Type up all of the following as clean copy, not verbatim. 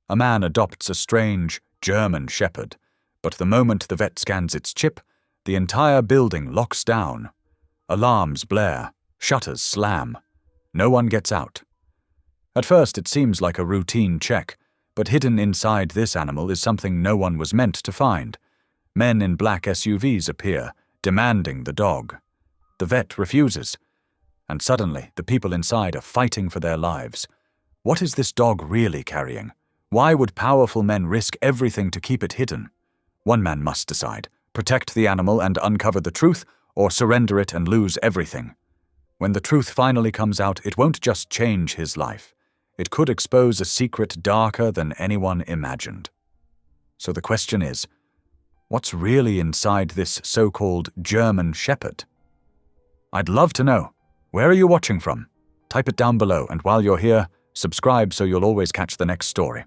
A man adopts a strange German shepherd, but the moment the vet scans its chip, the entire building locks down. Alarms blare, shutters slam. No one gets out. At first it seems like a routine check, but hidden inside this animal is something no one was meant to find. Men in black SUVs appear, demanding the dog. The vet refuses, and suddenly the people inside are fighting for their lives. What is this dog really carrying? Why would powerful men risk everything to keep it hidden? One man must decide: protect the animal and uncover the truth, or surrender it and lose everything. When the truth finally comes out, it won't just change his life. It could expose a secret darker than anyone imagined. So the question is, what's really inside this so-called German shepherd? I'd love to know. Where are you watching from? Type it down below, and while you're here, subscribe so you'll always catch the next story.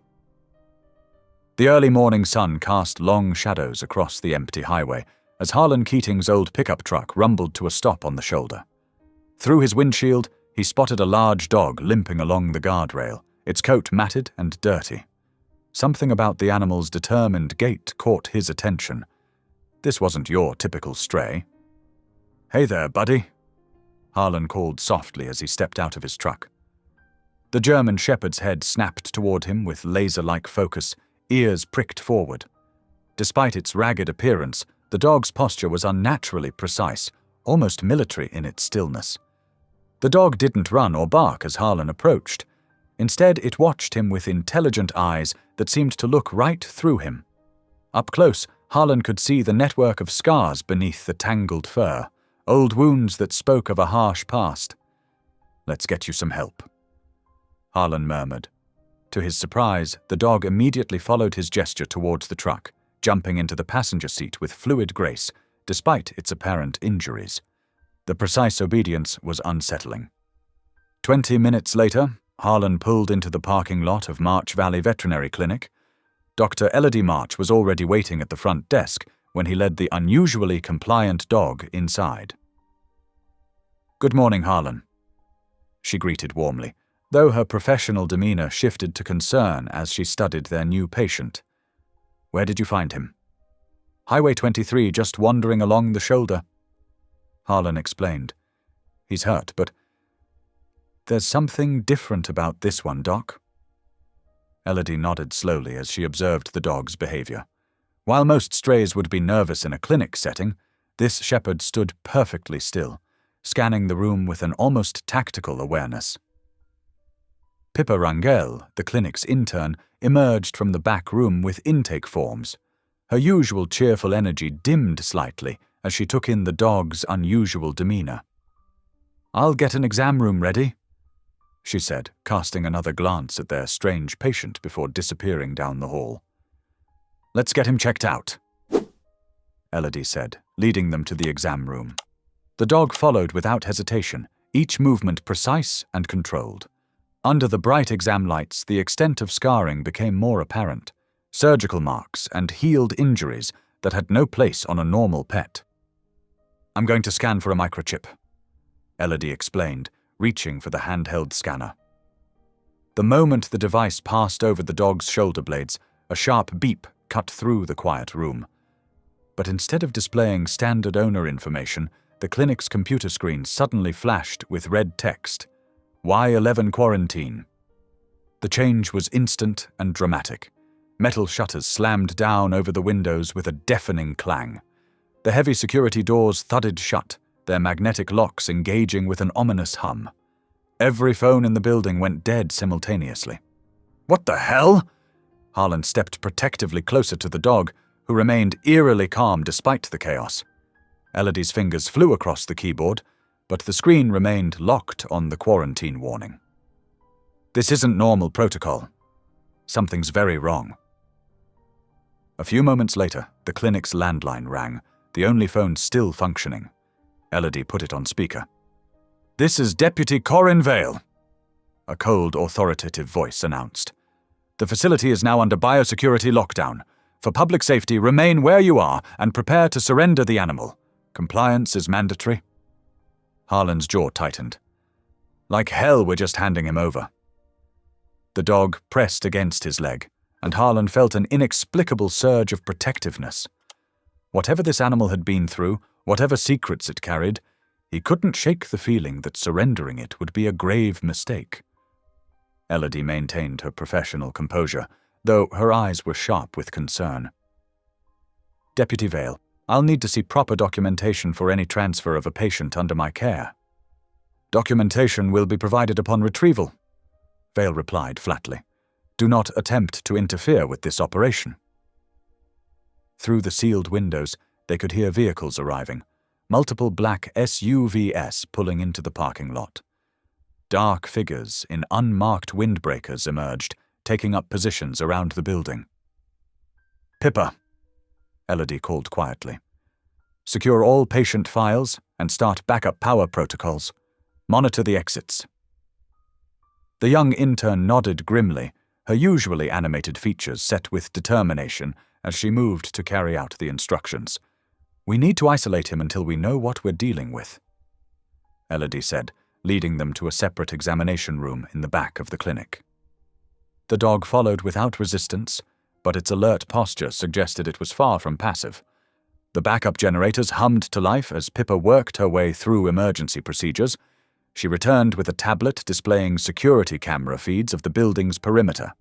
The early morning sun cast long shadows across the empty highway as Harlan Keating's old pickup truck rumbled to a stop on the shoulder. Through his windshield, he spotted a large dog limping along the guardrail, its coat matted and dirty. Something about the animal's determined gait caught his attention. This wasn't your typical stray. "Hey there, buddy," Harlan called softly as he stepped out of his truck. The German shepherd's head snapped toward him with laser-like focus, ears pricked forward. Despite its ragged appearance, the dog's posture was unnaturally precise, almost military in its stillness. The dog didn't run or bark as Harlan approached. Instead, it watched him with intelligent eyes that seemed to look right through him. Up close, Harlan could see the network of scars beneath the tangled fur, old wounds that spoke of a harsh past. "Let's get you some help," Harlan murmured. To his surprise, the dog immediately followed his gesture towards the truck, jumping into the passenger seat with fluid grace, despite its apparent injuries. The precise obedience was unsettling. 20 minutes later, Harlan pulled into the parking lot of March Valley Veterinary Clinic. Dr. Elodie March was already waiting at the front desk when he led the unusually compliant dog inside. "Good morning, Harlan," she greeted warmly, though her professional demeanor shifted to concern as she studied their new patient. "Where did you find him?" "Highway 23, just wandering along the shoulder," Harlan explained. "He's hurt, but there's something different about this one, Doc." Elodie nodded slowly as she observed the dog's behavior. While most strays would be nervous in a clinic setting, this shepherd stood perfectly still, scanning the room with an almost tactical awareness. Pippa Rangel, the clinic's intern, emerged from the back room with intake forms. Her usual cheerful energy dimmed slightly as she took in the dog's unusual demeanor. "I'll get an exam room ready," she said, casting another glance at their strange patient before disappearing down the hall. "Let's get him checked out," Elodie said, leading them to the exam room. The dog followed without hesitation, each movement precise and controlled. Under the bright exam lights, the extent of scarring became more apparent. Surgical marks and healed injuries that had no place on a normal pet. "I'm going to scan for a microchip," Elodie explained, reaching for the handheld scanner. The moment the device passed over the dog's shoulder blades, a sharp beep cut through the quiet room. But instead of displaying standard owner information, the clinic's computer screen suddenly flashed with red text: Y11 quarantine. The change was instant and dramatic. Metal shutters slammed down over the windows with a deafening clang. The heavy security doors thudded shut, their magnetic locks engaging with an ominous hum. Every phone in the building went dead simultaneously. "What the hell?" Harlan stepped protectively closer to the dog, who remained eerily calm despite the chaos. Elodie's fingers flew across the keyboard, but the screen remained locked on the quarantine warning. "This isn't normal protocol. Something's very wrong." A few moments later, the clinic's landline rang, the only phone still functioning. Elodie put it on speaker. "This is Deputy Corin Vale," a cold, authoritative voice announced. "The facility is now under biosecurity lockdown. For public safety, remain where you are and prepare to surrender the animal. Compliance is mandatory." Harlan's jaw tightened. "Like hell we're just handing him over." The dog pressed against his leg, and Harlan felt an inexplicable surge of protectiveness. Whatever this animal had been through, whatever secrets it carried, he couldn't shake the feeling that surrendering it would be a grave mistake. Elodie maintained her professional composure, though her eyes were sharp with concern. "Deputy Vale, I'll need to see proper documentation for any transfer of a patient under my care." "Documentation will be provided upon retrieval," Vale replied flatly. "Do not attempt to interfere with this operation." Through the sealed windows, they could hear vehicles arriving, multiple black SUVs pulling into the parking lot. Dark figures in unmarked windbreakers emerged, taking up positions around the building. "Pippa," Elodie called quietly. "Secure all patient files and start backup power protocols. Monitor the exits." The young intern nodded grimly, her usually animated features set with determination as she moved to carry out the instructions. "We need to isolate him until we know what we're dealing with," Elodie said, leading them to a separate examination room in the back of the clinic. The dog followed without resistance, but its alert posture suggested it was far from passive. The backup generators hummed to life as Pippa worked her way through emergency procedures. She returned with a tablet displaying security camera feeds of the building's perimeter.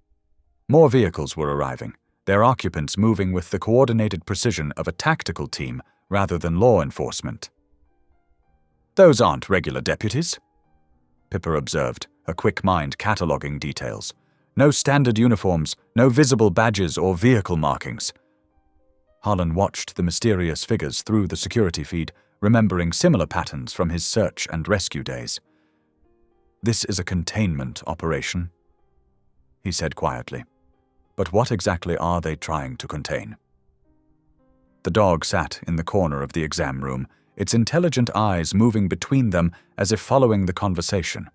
More vehicles were arriving, their occupants moving with the coordinated precision of a tactical team rather than law enforcement. "Those aren't regular deputies," Pippa observed, her quick mind cataloguing details. "No standard uniforms, no visible badges or vehicle markings." Harlan watched the mysterious figures through the security feed, remembering similar patterns from his search and rescue days. "This is a containment operation," he said quietly. "But what exactly are they trying to contain?" The dog sat in the corner of the exam room, its intelligent eyes moving between them as if following the conversation.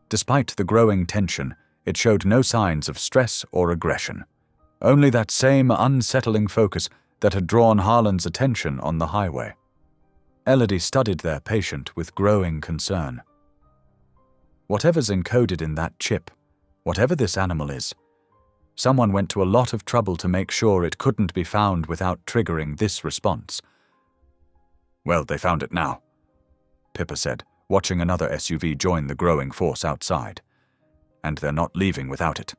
Despite the growing tension, it showed no signs of stress or aggression, only that same unsettling focus that had drawn Harlan's attention on the highway. Elodie studied their patient with growing concern. Whatever's encoded in that chip, whatever this animal is, someone went to a lot of trouble to make sure it couldn't be found without triggering this response. "Well, they found it now," Pippa said, watching another SUV join the growing force outside. "And they're not leaving without it."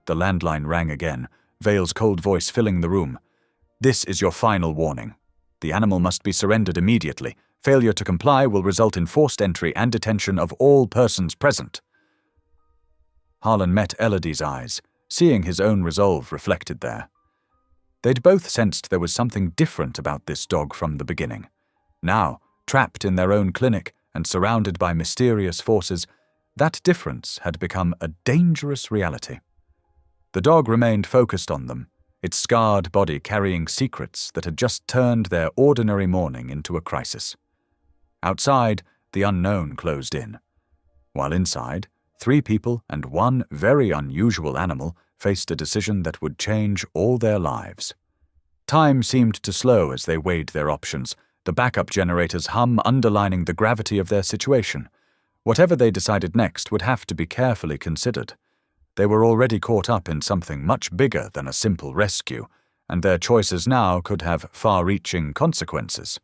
The landline rang again, Vale's cold voice filling the room. "This is your final warning. The animal must be surrendered immediately. Failure to comply will result in forced entry and detention of all persons present." Harlan met Elodie's eyes, seeing his own resolve reflected there. They'd both sensed there was something different about this dog from the beginning. Now, trapped in their own clinic and surrounded by mysterious forces, that difference had become a dangerous reality. The dog remained focused on them, its scarred body carrying secrets that had just turned their ordinary morning into a crisis. Outside, the unknown closed in, while inside, 3 people and 1 very unusual animal faced a decision that would change all their lives. Time seemed to slow as they weighed their options, the backup generators' hum underlining the gravity of their situation. Whatever they decided next would have to be carefully considered. They were already caught up in something much bigger than a simple rescue, and their choices now could have far-reaching consequences.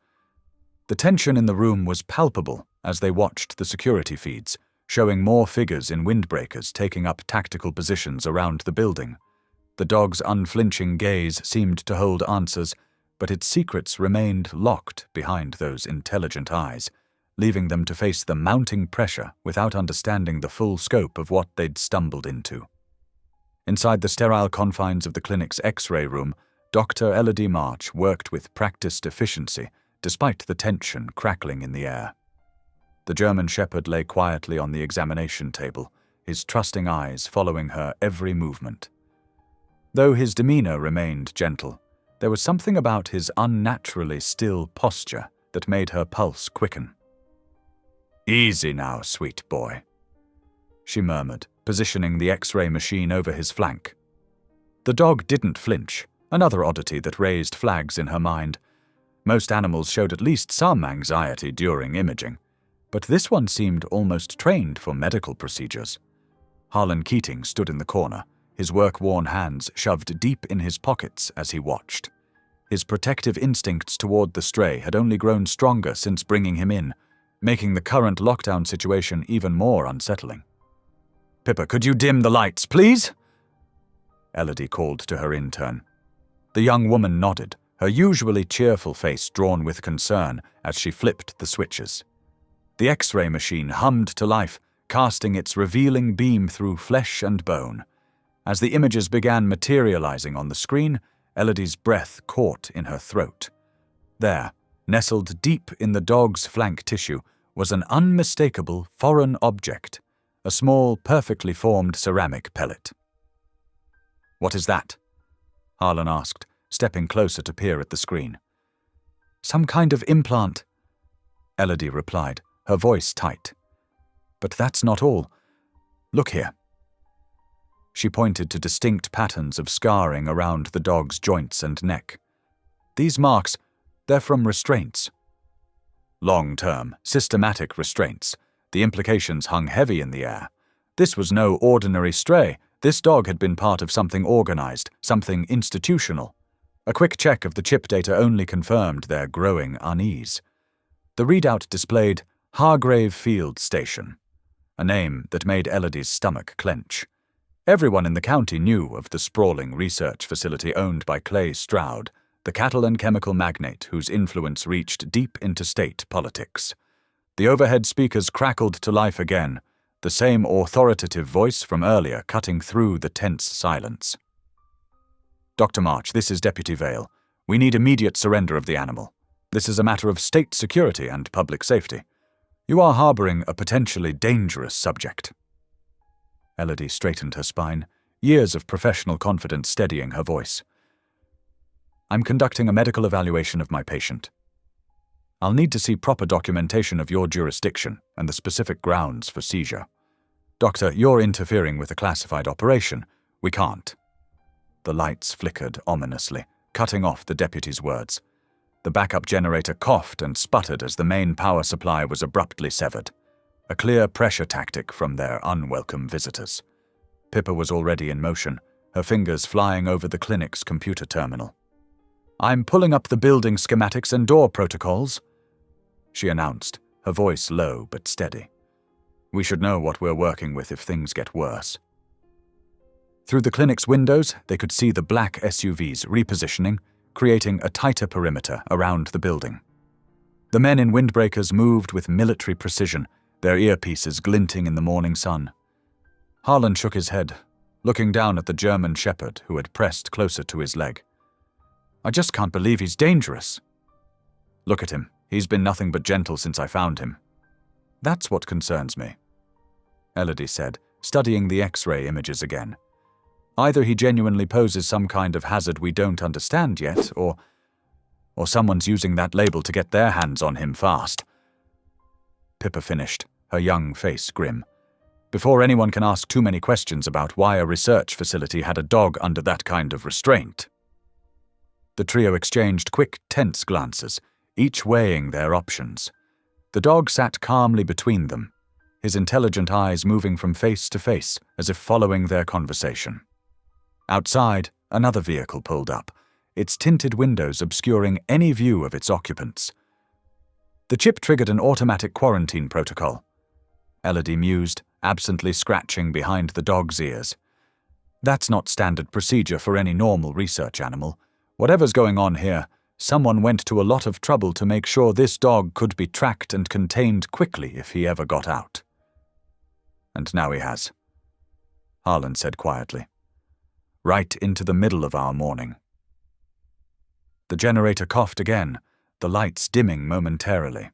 The tension in the room was palpable as they watched the security feeds, showing more figures in windbreakers taking up tactical positions around the building. The dog's unflinching gaze seemed to hold answers, but its secrets remained locked behind those intelligent eyes, leaving them to face the mounting pressure without understanding the full scope of what they'd stumbled into. Inside the sterile confines of the clinic's X-ray room, Dr. Elodie March worked with practiced efficiency, despite the tension crackling in the air. The German Shepherd lay quietly on the examination table, his trusting eyes following her every movement. Though his demeanor remained gentle, there was something about his unnaturally still posture that made her pulse quicken. "Easy now, sweet boy," she murmured, positioning the X-ray machine over his flank. The dog didn't flinch, another oddity that raised flags in her mind. Most animals showed at least some anxiety during imaging, but this one seemed almost trained for medical procedures. Harlan Keating stood in the corner, his work-worn hands shoved deep in his pockets as he watched. His protective instincts toward the stray had only grown stronger since bringing him in, making the current lockdown situation even more unsettling. "Pippa, could you dim the lights, please?" Elodie called to her intern. The young woman nodded, her usually cheerful face drawn with concern as she flipped the switches. The X-ray machine hummed to life, casting its revealing beam through flesh and bone. As the images began materializing on the screen, Elodie's breath caught in her throat. There, nestled deep in the dog's flank tissue, was an unmistakable foreign object, a small, perfectly formed ceramic pellet. "What is that?" Harlan asked, stepping closer to peer at the screen. "Some kind of implant," Elodie replied, her voice tight. "But that's not all. Look here." She pointed to distinct patterns of scarring around the dog's joints and neck. "These marks, they're from restraints." Long-term, systematic restraints. The implications hung heavy in the air. This was no ordinary stray. This dog had been part of something organized, something institutional. A quick check of the chip data only confirmed their growing unease. The readout displayed Hargrave Field Station, a name that made Elodie's stomach clench. Everyone in the county knew of the sprawling research facility owned by Clay Stroud, the cattle and chemical magnate whose influence reached deep into state politics. The overhead speakers crackled to life again, the same authoritative voice from earlier cutting through the tense silence. "Dr. March, this is Deputy Vale. We need immediate surrender of the animal. This is a matter of state security and public safety. You are harboring a potentially dangerous subject." Elodie straightened her spine, years of professional confidence steadying her voice. "I'm conducting a medical evaluation of my patient. I'll need to see proper documentation of your jurisdiction and the specific grounds for seizure. Doctor, you're interfering with a classified operation. We can't." The lights flickered ominously, cutting off the deputy's words. The backup generator coughed and sputtered as the main power supply was abruptly severed. A clear pressure tactic from their unwelcome visitors. Pippa was already in motion, her fingers flying over the clinic's computer terminal. "I'm pulling up the building schematics and door protocols," she announced, her voice low but steady. "We should know what we're working with if things get worse." Through the clinic's windows, they could see the black SUVs repositioning, creating a tighter perimeter around the building. The men in windbreakers moved with military precision, their earpieces glinting in the morning sun. Harlan shook his head, looking down at the German shepherd who had pressed closer to his leg. "I just can't believe he's dangerous." "Look at him. He's been nothing but gentle since I found him." "That's what concerns me," Elodie said, studying the X-ray images again. "Either he genuinely poses some kind of hazard we don't understand yet, or someone's using that label to get their hands on him fast." Pippa finished, her young face grim. "Before anyone can ask too many questions about why a research facility had a dog under that kind of restraint." The trio exchanged quick, tense glances, each weighing their options. The dog sat calmly between them, his intelligent eyes moving from face to face as if following their conversation. Outside, another vehicle pulled up, its tinted windows obscuring any view of its occupants. The chip triggered an automatic quarantine protocol, Elodie mused, absently scratching behind the dog's ears. "That's not standard procedure for any normal research animal. Whatever's going on here, someone went to a lot of trouble to make sure this dog could be tracked and contained quickly if he ever got out." "And now he has," Harlan said quietly. "Right into the middle of our morning." The generator coughed again, the lights dimming momentarily.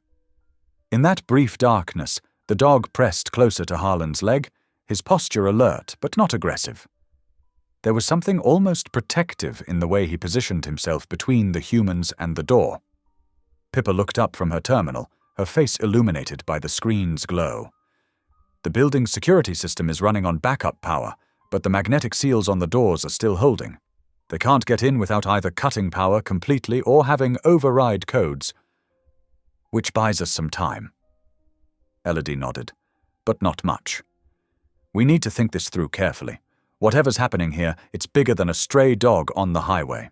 In that brief darkness, the dog pressed closer to Harlan's leg, his posture alert but not aggressive. There was something almost protective in the way he positioned himself between the humans and the door. Pippa looked up from her terminal, her face illuminated by the screen's glow. "The building's security system is running on backup power, but the magnetic seals on the doors are still holding. They can't get in without either cutting power completely or having override codes, which buys us some time." Elodie nodded, but not much. "We need to think this through carefully. Whatever's happening here, it's bigger than a stray dog on the highway.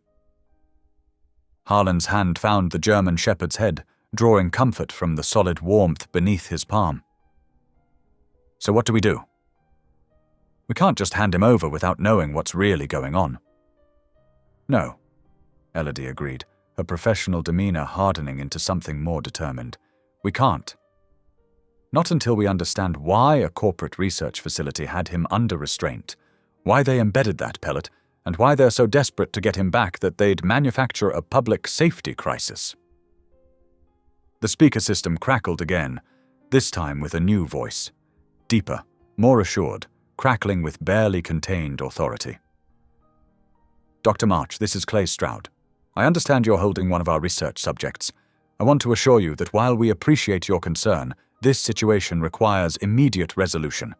Harlan's hand found the German shepherd's head, drawing comfort from the solid warmth beneath his palm. So what do we do? We can't just hand him over without knowing what's really going on. No, Elodie agreed, her professional demeanor hardening into something more determined. We can't. Not until we understand why a corporate research facility had him under restraint, why they embedded that pellet, and why they're so desperate to get him back that they'd manufacture a public safety crisis. The speaker system crackled again, this time with a new voice. Deeper, more assured, crackling with barely contained authority. Dr. March, this is Clay Stroud. I understand you're holding one of our research subjects. I want to assure you that while we appreciate your concern, this situation requires immediate resolution.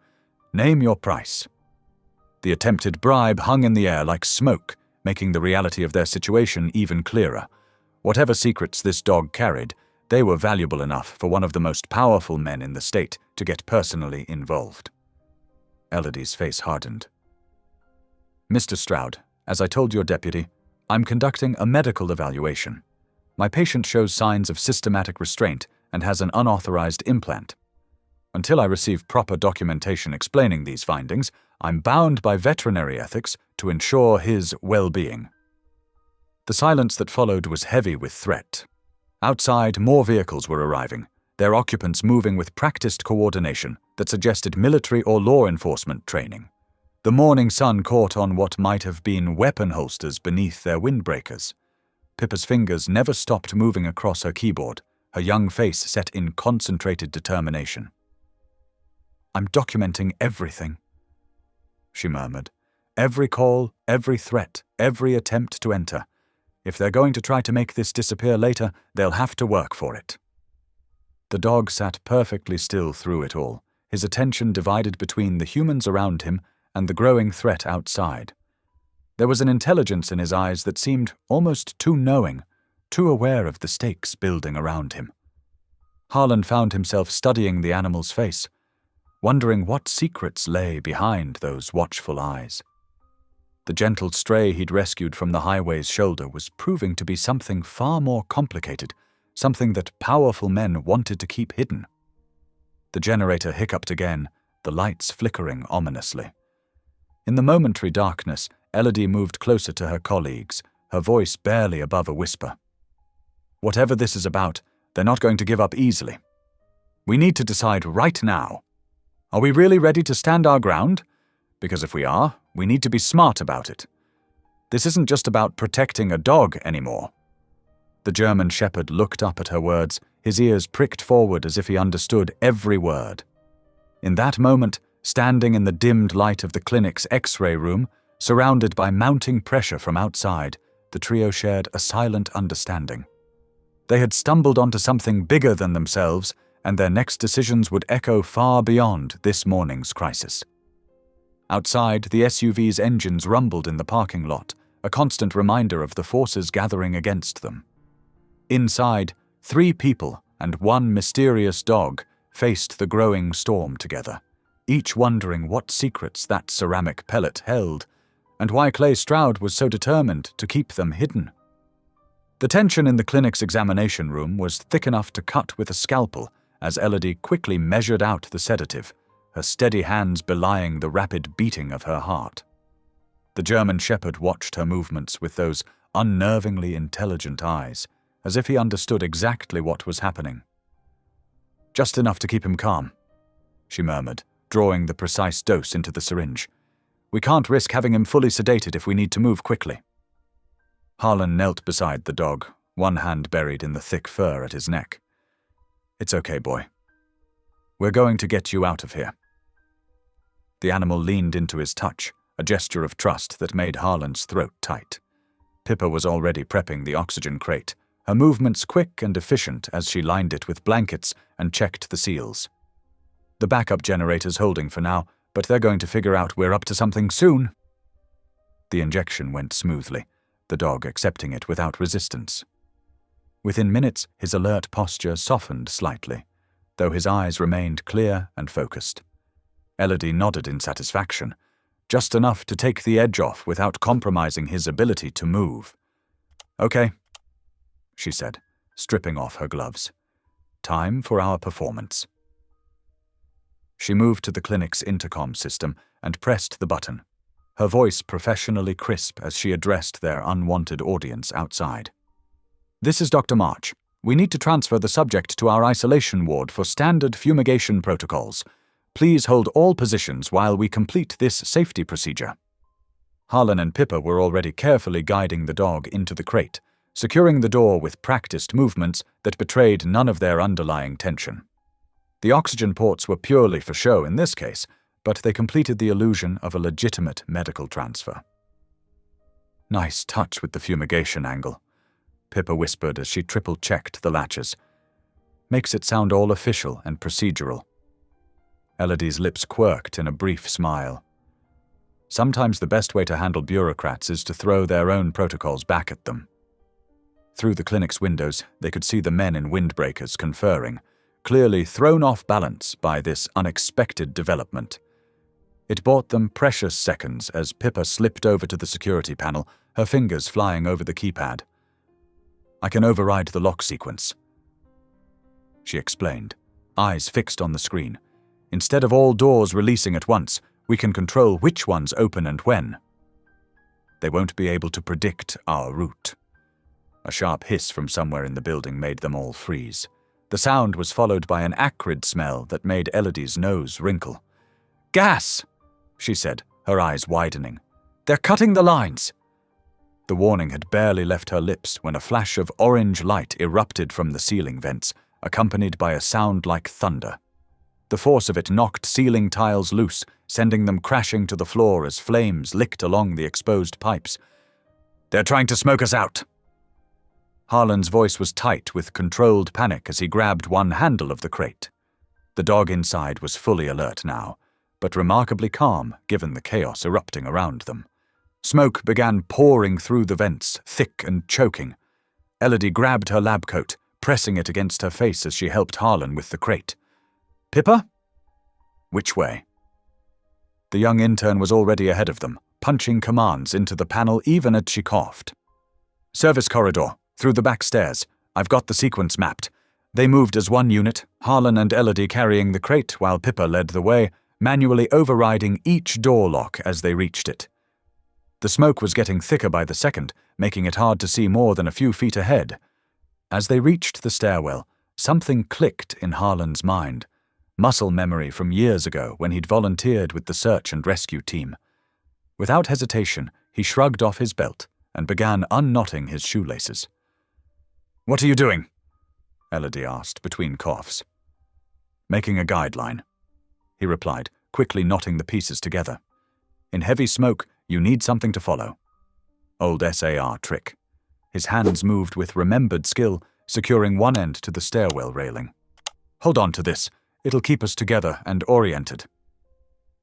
Name your price. The attempted bribe hung in the air like smoke, making the reality of their situation even clearer. Whatever secrets this dog carried, they were valuable enough for one of the most powerful men in the state to get personally involved. Elodie's face hardened. Mr. Stroud, as I told your deputy, I'm conducting a medical evaluation. My patient shows signs of systematic restraint and has an unauthorized implant. Until I receive proper documentation explaining these findings, I'm bound by veterinary ethics to ensure his well-being. The silence that followed was heavy with threat. Outside, more vehicles were arriving, their occupants moving with practiced coordination that suggested military or law enforcement training. The morning sun caught on what might have been weapon holsters beneath their windbreakers. Pippa's fingers never stopped moving across her keyboard, her young face set in concentrated determination. I'm documenting everything, she murmured. Every call, every threat, every attempt to enter. If they're going to try to make this disappear later, they'll have to work for it. The dog sat perfectly still through it all, his attention divided between the humans around him and the growing threat outside. There was an intelligence in his eyes that seemed almost too knowing, too aware of the stakes building around him. Harlan found himself studying the animal's face, wondering what secrets lay behind those watchful eyes. The gentle stray he'd rescued from the highway's shoulder was proving to be something far more complicated, something that powerful men wanted to keep hidden. The generator hiccuped again, the lights flickering ominously. In the momentary darkness, Elodie moved closer to her colleagues, her voice barely above a whisper. Whatever this is about, they're not going to give up easily. We need to decide right now. Are we really ready to stand our ground? Because if we are, we need to be smart about it. This isn't just about protecting a dog anymore. The German shepherd looked up at her words, his ears pricked forward as if he understood every word. In that moment, standing in the dimmed light of the clinic's X-ray room, surrounded by mounting pressure from outside, the trio shared a silent understanding. They had stumbled onto something bigger than themselves, and their next decisions would echo far beyond this morning's crisis. Outside, the SUV's engines rumbled in the parking lot, a constant reminder of the forces gathering against them. Inside, 3 people and 1 mysterious dog faced the growing storm together, each wondering what secrets that ceramic pellet held, and why Clay Stroud was so determined to keep them hidden. The tension in the clinic's examination room was thick enough to cut with a scalpel as Elodie quickly measured out the sedative, her steady hands belying the rapid beating of her heart. The German shepherd watched her movements with those unnervingly intelligent eyes, as if he understood exactly what was happening. Just enough to keep him calm, she murmured, drawing the precise dose into the syringe. We can't risk having him fully sedated if we need to move quickly. Harlan knelt beside the dog, one hand buried in the thick fur at his neck. It's okay, boy. We're going to get you out of here. The animal leaned into his touch, a gesture of trust that made Harlan's throat tight. Pippa was already prepping the oxygen crate, her movements quick and efficient as she lined it with blankets and checked the seals. The backup generator's holding for now, but they're going to figure out we're up to something soon. The injection went smoothly, the dog accepting it without resistance. Within minutes, his alert posture softened slightly, though his eyes remained clear and focused. Elodie nodded in satisfaction. just enough to take the edge off without compromising his ability to move. "Okay," she said, stripping off her gloves. "Time for our performance." She moved to the clinic's intercom system and pressed the button, her voice professionally crisp as she addressed their unwanted audience outside. "This is Dr. March. We need to transfer the subject to our isolation ward for standard fumigation protocols. Please hold all positions while we complete this safety procedure." Harlan and Pippa were already carefully guiding the dog into the crate, securing the door with practiced movements that betrayed none of their underlying tension. The oxygen ports were purely for show in this case, but they completed the illusion of a legitimate medical transfer. "Nice touch with the fumigation angle," Pippa whispered as she triple-checked the latches. "Makes it sound all official and procedural." Elodie's lips quirked in a brief smile. Sometimes the best way to handle bureaucrats is to throw their own protocols back at them. Through the clinic's windows, they could see the men in windbreakers conferring, clearly thrown off balance by this unexpected development. It bought them precious seconds as Pippa slipped over to the security panel, her fingers flying over the keypad. "I can override the lock sequence," she explained, eyes fixed on the screen. "Instead of all doors releasing at once, we can control which ones open and when. They won't be able to predict our route." A sharp hiss from somewhere in the building made them all freeze. The sound was followed by an acrid smell that made Elodie's nose wrinkle. "Gas!" she said, her eyes widening. "They're cutting the lines!" The warning had barely left her lips when a flash of orange light erupted from the ceiling vents, accompanied by a sound like thunder. The force of it knocked ceiling tiles loose, sending them crashing to the floor as flames licked along the exposed pipes. "They're trying to smoke us out!" Harlan's voice was tight with controlled panic as he grabbed one handle of the crate. The dog inside was fully alert now, but remarkably calm given the chaos erupting around them. Smoke began pouring through the vents, thick and choking. Elodie grabbed her lab coat, pressing it against her face as she helped Harlan with the crate. "Pippa?" "Which way?" The young intern was already ahead of them, punching commands into the panel even as she coughed. "Service corridor, through the back stairs. I've got the sequence mapped." They moved as one unit, Harlan and Elodie carrying the crate while Pippa led the way, manually overriding each door lock as they reached it. The smoke was getting thicker by the second, making it hard to see more than a few feet ahead. As they reached the stairwell, something clicked in Harlan's mind. Muscle memory from years ago when he'd volunteered with the search and rescue team. Without hesitation, he shrugged off his belt and began unknotting his shoelaces. "What are you doing?" Elodie asked between coughs. "Making a guideline," he replied, quickly knotting the pieces together. "In heavy smoke, you need something to follow." Old SAR trick. His hands moved with remembered skill, securing one end to the stairwell railing. "Hold on to this. It'll keep us together and oriented."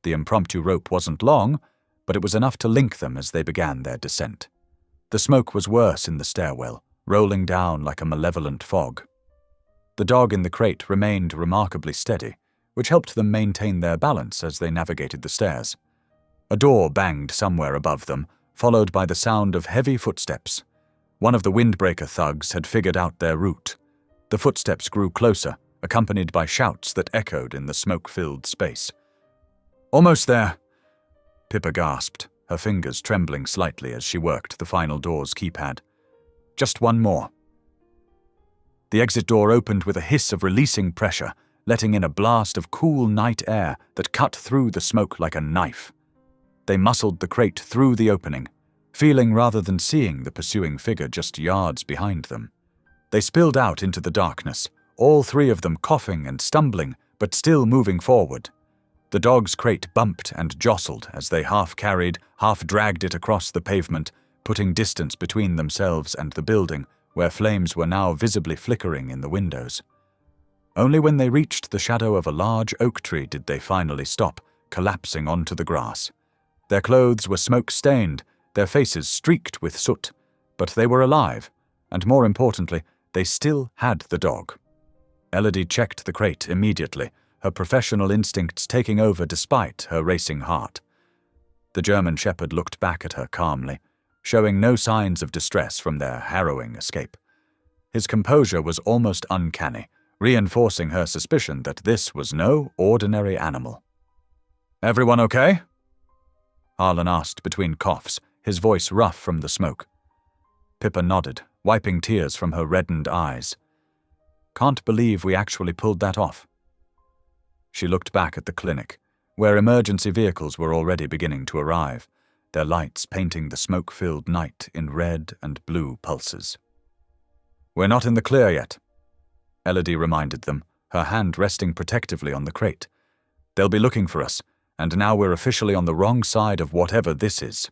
The impromptu rope wasn't long, but it was enough to link them as they began their descent. The smoke was worse in the stairwell, rolling down like a malevolent fog. The dog in the crate remained remarkably steady, which helped them maintain their balance as they navigated the stairs. A door banged somewhere above them, followed by the sound of heavy footsteps. One of the windbreaker thugs had figured out their route. The footsteps grew closer, accompanied by shouts that echoed in the smoke-filled space. "Almost there," Pippa gasped, her fingers trembling slightly as she worked the final door's keypad. "Just one more." The exit door opened with a hiss of releasing pressure, letting in a blast of cool night air that cut through the smoke like a knife. They muscled the crate through the opening, feeling rather than seeing the pursuing figure just yards behind them. They spilled out into the darkness, all three of them coughing and stumbling, but still moving forward. The dog's crate bumped and jostled as they half-carried, half-dragged it across the pavement, putting distance between themselves and the building, where flames were now visibly flickering in the windows. Only when they reached the shadow of a large oak tree did they finally stop, collapsing onto the grass. Their clothes were smoke-stained, their faces streaked with soot, but they were alive, and more importantly, they still had the dog. Elodie checked the crate immediately, her professional instincts taking over despite her racing heart. The German Shepherd looked back at her calmly, showing no signs of distress from their harrowing escape. His composure was almost uncanny, reinforcing her suspicion that this was no ordinary animal. "Everyone okay?" Harlan asked between coughs, his voice rough from the smoke. Pippa nodded, wiping tears from her reddened eyes. "Can't believe we actually pulled that off." She looked back at the clinic, where emergency vehicles were already beginning to arrive, their lights painting the smoke-filled night in red and blue pulses. "We're not in the clear yet," Elodie reminded them, her hand resting protectively on the crate. "They'll be looking for us, and now we're officially on the wrong side of whatever this is."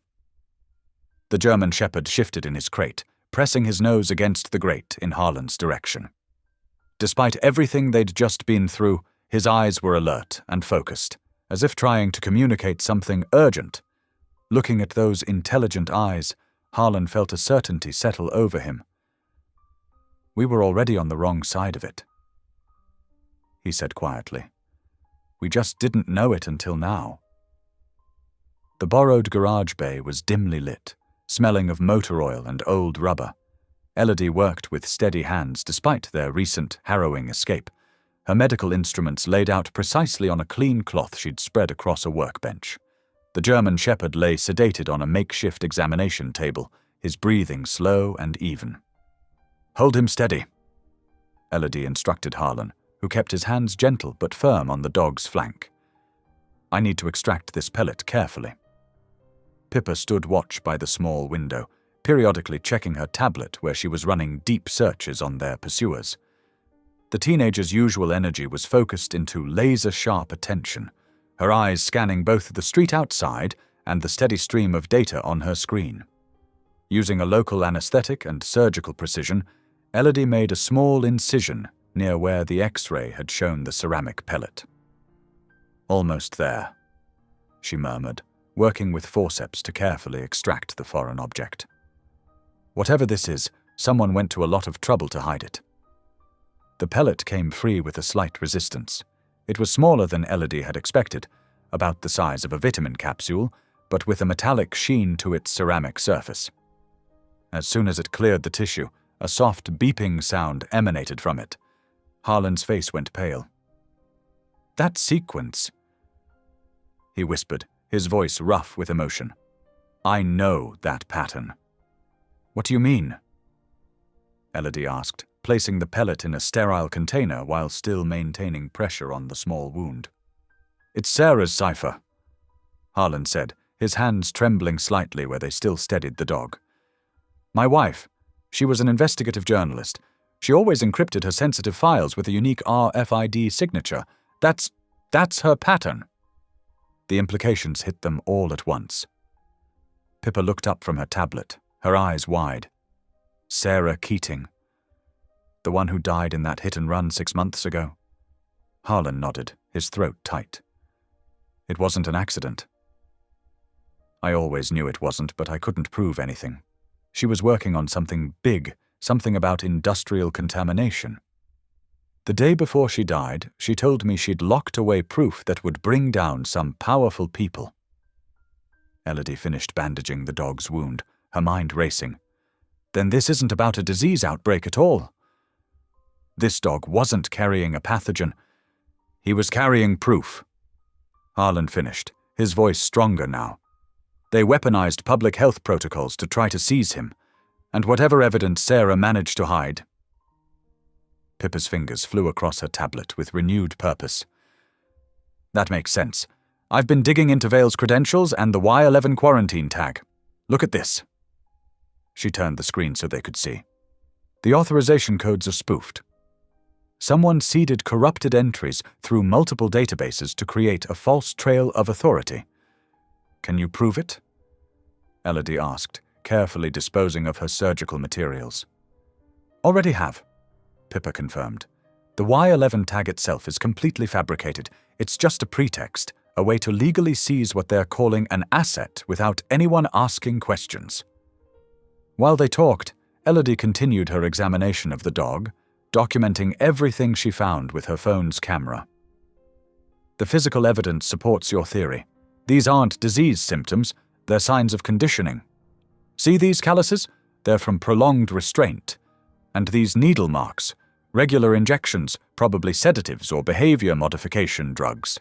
The German Shepherd shifted in his crate, pressing his nose against the grate in Harlan's direction. Despite everything they'd just been through, his eyes were alert and focused, as if trying to communicate something urgent. Looking at those intelligent eyes, Harlan felt a certainty settle over him. "We were already on the wrong side of it," he said quietly. "We just didn't know it until now." The borrowed garage bay was dimly lit, smelling of motor oil and old rubber. Elodie worked with steady hands despite their recent harrowing escape, her medical instruments laid out precisely on a clean cloth she'd spread across a workbench. The German Shepherd lay sedated on a makeshift examination table, his breathing slow and even. "Hold him steady," Elodie instructed Harlan, who kept his hands gentle but firm on the dog's flank. "I need to extract this pellet carefully." Pippa stood watch by the small window, periodically checking her tablet where she was running deep searches on their pursuers. The teenager's usual energy was focused into laser-sharp attention, her eyes scanning both the street outside and the steady stream of data on her screen. Using a local anesthetic and surgical precision, Elodie made a small incision near where the X-ray had shown the ceramic pellet. "Almost there," she murmured, working with forceps to carefully extract the foreign object. "Whatever this is, someone went to a lot of trouble to hide it." The pellet came free with a slight resistance. It was smaller than Elodie had expected, about the size of a vitamin capsule, but with a metallic sheen to its ceramic surface. As soon as it cleared the tissue, a soft beeping sound emanated from it. Harlan's face went pale. "That sequence," he whispered, his voice rough with emotion. "I know that pattern." "What do you mean?" Elodie asked, placing the pellet in a sterile container while still maintaining pressure on the small wound. "It's Sarah's cipher," Harlan said, his hands trembling slightly where they still steadied the dog. "My wife. She was an investigative journalist. She always encrypted her sensitive files with a unique RFID signature. That's her pattern." The implications hit them all at once. Pippa looked up from her tablet, her eyes wide. Sarah Keating. The one who died in that hit-and-run 6 months ago. Harlan nodded, his throat tight. "It wasn't an accident." "I always knew it wasn't, but I couldn't prove anything. She was working on something big, something about industrial contamination. The day before she died, she told me she'd locked away proof that would bring down some powerful people." Elodie finished bandaging the dog's wound, her mind racing. "Then this isn't about a disease outbreak at all." "This dog wasn't carrying a pathogen. He was carrying proof," Harlan finished, his voice stronger now. "They weaponized public health protocols to try to seize him, and whatever evidence Sarah managed to hide." Pippa's fingers flew across her tablet with renewed purpose. "That makes sense. I've been digging into Vale's credentials and the Y11 quarantine tag. Look at this." She turned the screen so they could see. The authorization codes are spoofed. Someone seeded corrupted entries through multiple databases to create a false trail of authority. "Can you prove it?" Elodie asked, carefully disposing of her surgical materials. "Already have," Pippa confirmed. "The Y11 tag itself is completely fabricated. It's just a pretext, a way to legally seize what they're calling an asset without anyone asking questions." While they talked, Elodie continued her examination of the dog, documenting everything she found with her phone's camera. "The physical evidence supports your theory. These aren't disease symptoms, they're signs of conditioning. See these calluses? They're from prolonged restraint. And these needle marks, regular injections, probably sedatives or behavior modification drugs.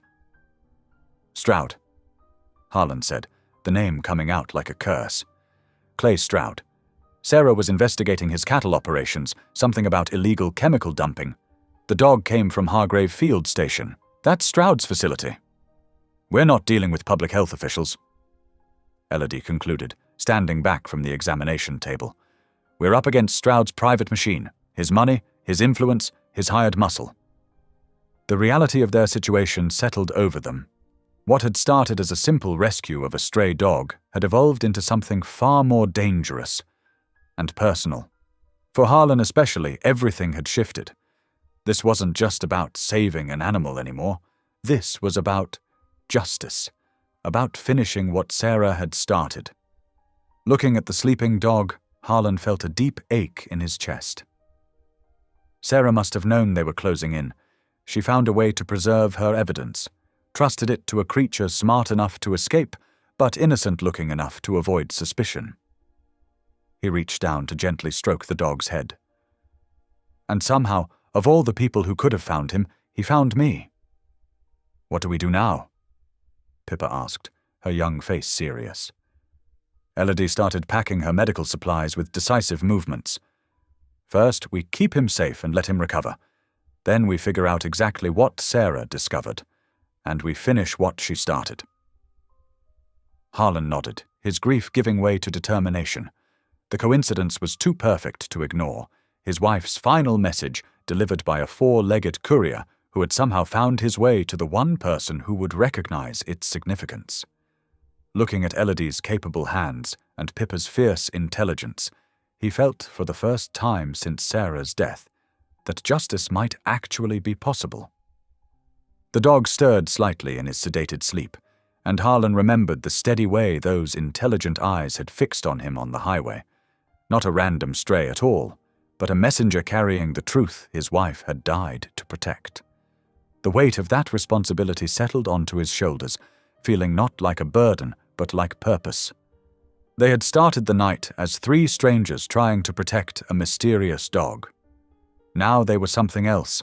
Stroud, Harlan said, the name coming out like a curse. Clay Stroud. Sarah was investigating his cattle operations, something about illegal chemical dumping. The dog came from Hargrave Field Station. That's Stroud's facility. We're not dealing with public health officials, Elodie concluded, standing back from the examination table. We're up against Stroud's private machine, his money, his influence, his hired muscle. The reality of their situation settled over them. What had started as a simple rescue of a stray dog had evolved into something far more dangerous and personal. For Harlan especially, everything had shifted. This wasn't just about saving an animal anymore. This was about justice, about finishing what Sarah had started. Looking at the sleeping dog, Harlan felt a deep ache in his chest. Sarah must have known they were closing in. She found a way to preserve her evidence, trusted it to a creature smart enough to escape, but innocent-looking enough to avoid suspicion. He reached down to gently stroke the dog's head. And somehow, of all the people who could have found him, he found me. What do we do now? Pippa asked, her young face serious. Elodie started packing her medical supplies with decisive movements. First, we keep him safe and let him recover. Then we figure out exactly what Sarah discovered, and we finish what she started. Harlan nodded, his grief giving way to determination. The coincidence was too perfect to ignore. His wife's final message, delivered by a four-legged courier who had somehow found his way to the one person who would recognize its significance. Looking at Elodie's capable hands and Pippa's fierce intelligence, he felt for the first time since Sarah's death that justice might actually be possible. The dog stirred slightly in his sedated sleep, and Harlan remembered the steady way those intelligent eyes had fixed on him on the highway. Not a random stray at all, but a messenger carrying the truth his wife had died to protect. The weight of that responsibility settled onto his shoulders, feeling not like a burden, but like purpose. They had started the night as three strangers trying to protect a mysterious dog. Now they were something else,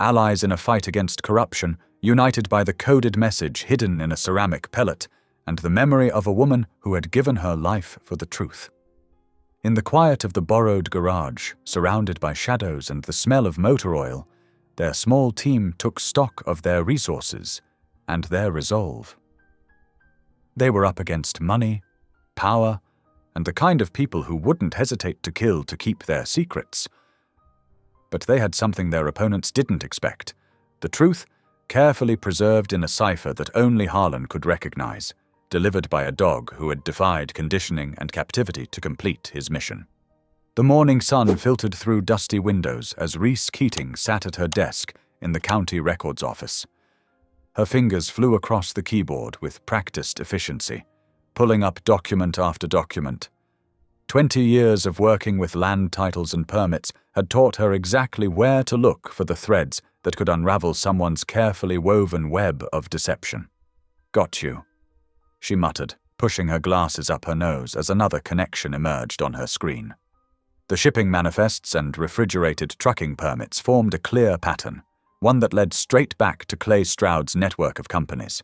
allies in a fight against corruption, united by the coded message hidden in a ceramic pellet and the memory of a woman who had given her life for the truth. In the quiet of the borrowed garage, surrounded by shadows and the smell of motor oil, their small team took stock of their resources and their resolve. They were up against money, power, and the kind of people who wouldn't hesitate to kill to keep their secrets. But they had something their opponents didn't expect: the truth, carefully preserved in a cipher that only Harlan could recognize, delivered by a dog who had defied conditioning and captivity to complete his mission. The morning sun filtered through dusty windows as Reese Keating sat at her desk in the county records office. Her fingers flew across the keyboard with practiced efficiency, pulling up document after document. 20 years of working with land titles and permits had taught her exactly where to look for the threads that could unravel someone's carefully woven web of deception. "Got you," she muttered, pushing her glasses up her nose as another connection emerged on her screen. The shipping manifests and refrigerated trucking permits formed a clear pattern, one that led straight back to Clay Stroud's network of companies.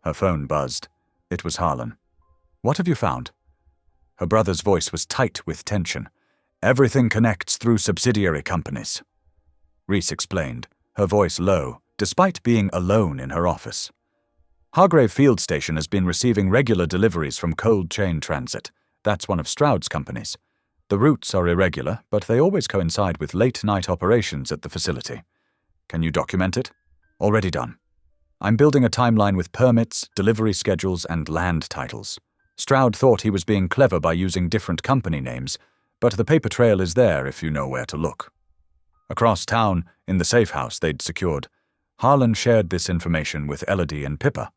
Her phone buzzed. It was Harlan. "What have you found?" Her brother's voice was tight with tension. "Everything connects through subsidiary companies," Reese explained, her voice low, despite being alone in her office. "Hargrave Field Station has been receiving regular deliveries from Cold Chain Transit. That's one of Stroud's companies. The routes are irregular, but they always coincide with late-night operations at the facility. Can you document it?" "Already done. I'm building a timeline with permits, delivery schedules, and land titles." Stroud thought he was being clever by using different company names, but the paper trail is there if you know where to look. Across town, in the safe house they'd secured, Harlan shared this information with Elodie and Pippa.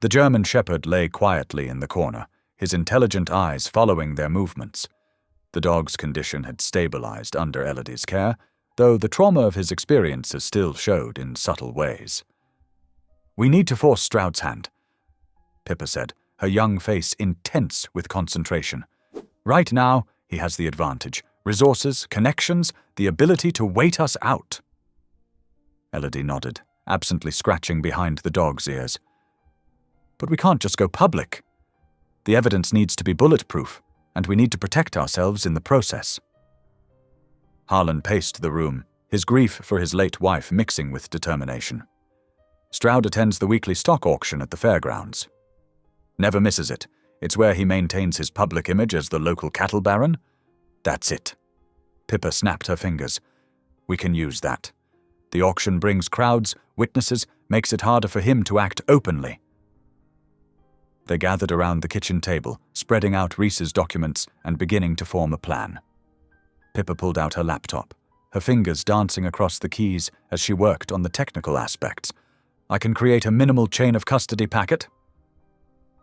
The German shepherd lay quietly in the corner, his intelligent eyes following their movements. The dog's condition had stabilized under Elodie's care, though the trauma of his experiences still showed in subtle ways. "We need to force Stroud's hand." Pippa said, her young face intense with concentration. Right now, he has the advantage. Resources, connections, the ability to wait us out. Elodie nodded, absently scratching behind the dog's ears. But we can't just go public. The evidence needs to be bulletproof, and we need to protect ourselves in the process. Harlan paced the room, his grief for his late wife mixing with determination. Stroud attends the weekly stock auction at the fairgrounds. Never misses it. It's where he maintains his public image as the local cattle baron. That's it. Pippa snapped her fingers. We can use that. The auction brings crowds, witnesses, makes it harder for him to act openly. They gathered around the kitchen table, spreading out Reese's documents and beginning to form a plan. Pippa pulled out her laptop, her fingers dancing across the keys as she worked on the technical aspects. I can create a minimal chain of custody packet,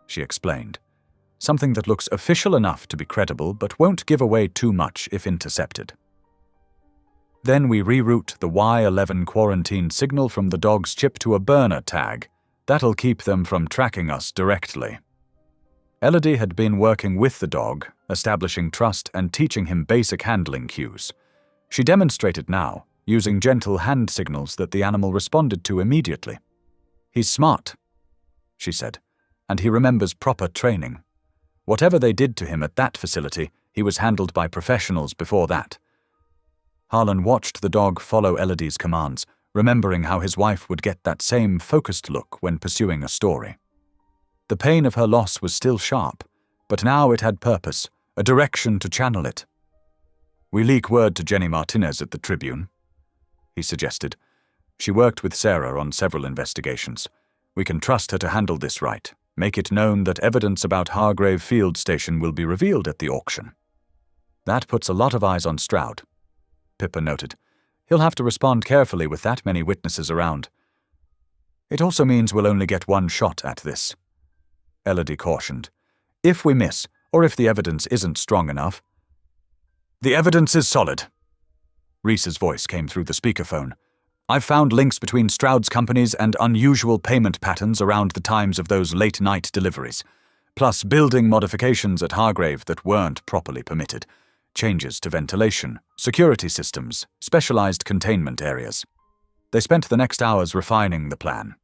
she explained. Something that looks official enough to be credible but won't give away too much if intercepted. Then we reroute the Y11 quarantine signal from the dog's chip to a burner tag. That'll keep them from tracking us directly. Elodie had been working with the dog, establishing trust and teaching him basic handling cues. She demonstrated now, using gentle hand signals that the animal responded to immediately. He's smart, she said, and he remembers proper training. Whatever they did to him at that facility, he was handled by professionals before that. Harlan watched the dog follow Elodie's commands, remembering how his wife would get that same focused look when pursuing a story. The pain of her loss was still sharp, but now it had purpose, a direction to channel it. We leak word to Jenny Martinez at the Tribune, he suggested. She worked with Sarah on several investigations. We can trust her to handle this right. Make it known that evidence about Hargrave Field Station will be revealed at the auction. That puts a lot of eyes on Stroud, Pippa noted. He'll have to respond carefully with that many witnesses around. It also means we'll only get one shot at this, Elodie cautioned. If we miss, or if the evidence isn't strong enough. The evidence is solid. Reese's voice came through the speakerphone. I've found links between Stroud's companies and unusual payment patterns around the times of those late-night deliveries, plus building modifications at Hargrave that weren't properly permitted, changes to ventilation, security systems, specialized containment areas. They spent the next hours refining the plan.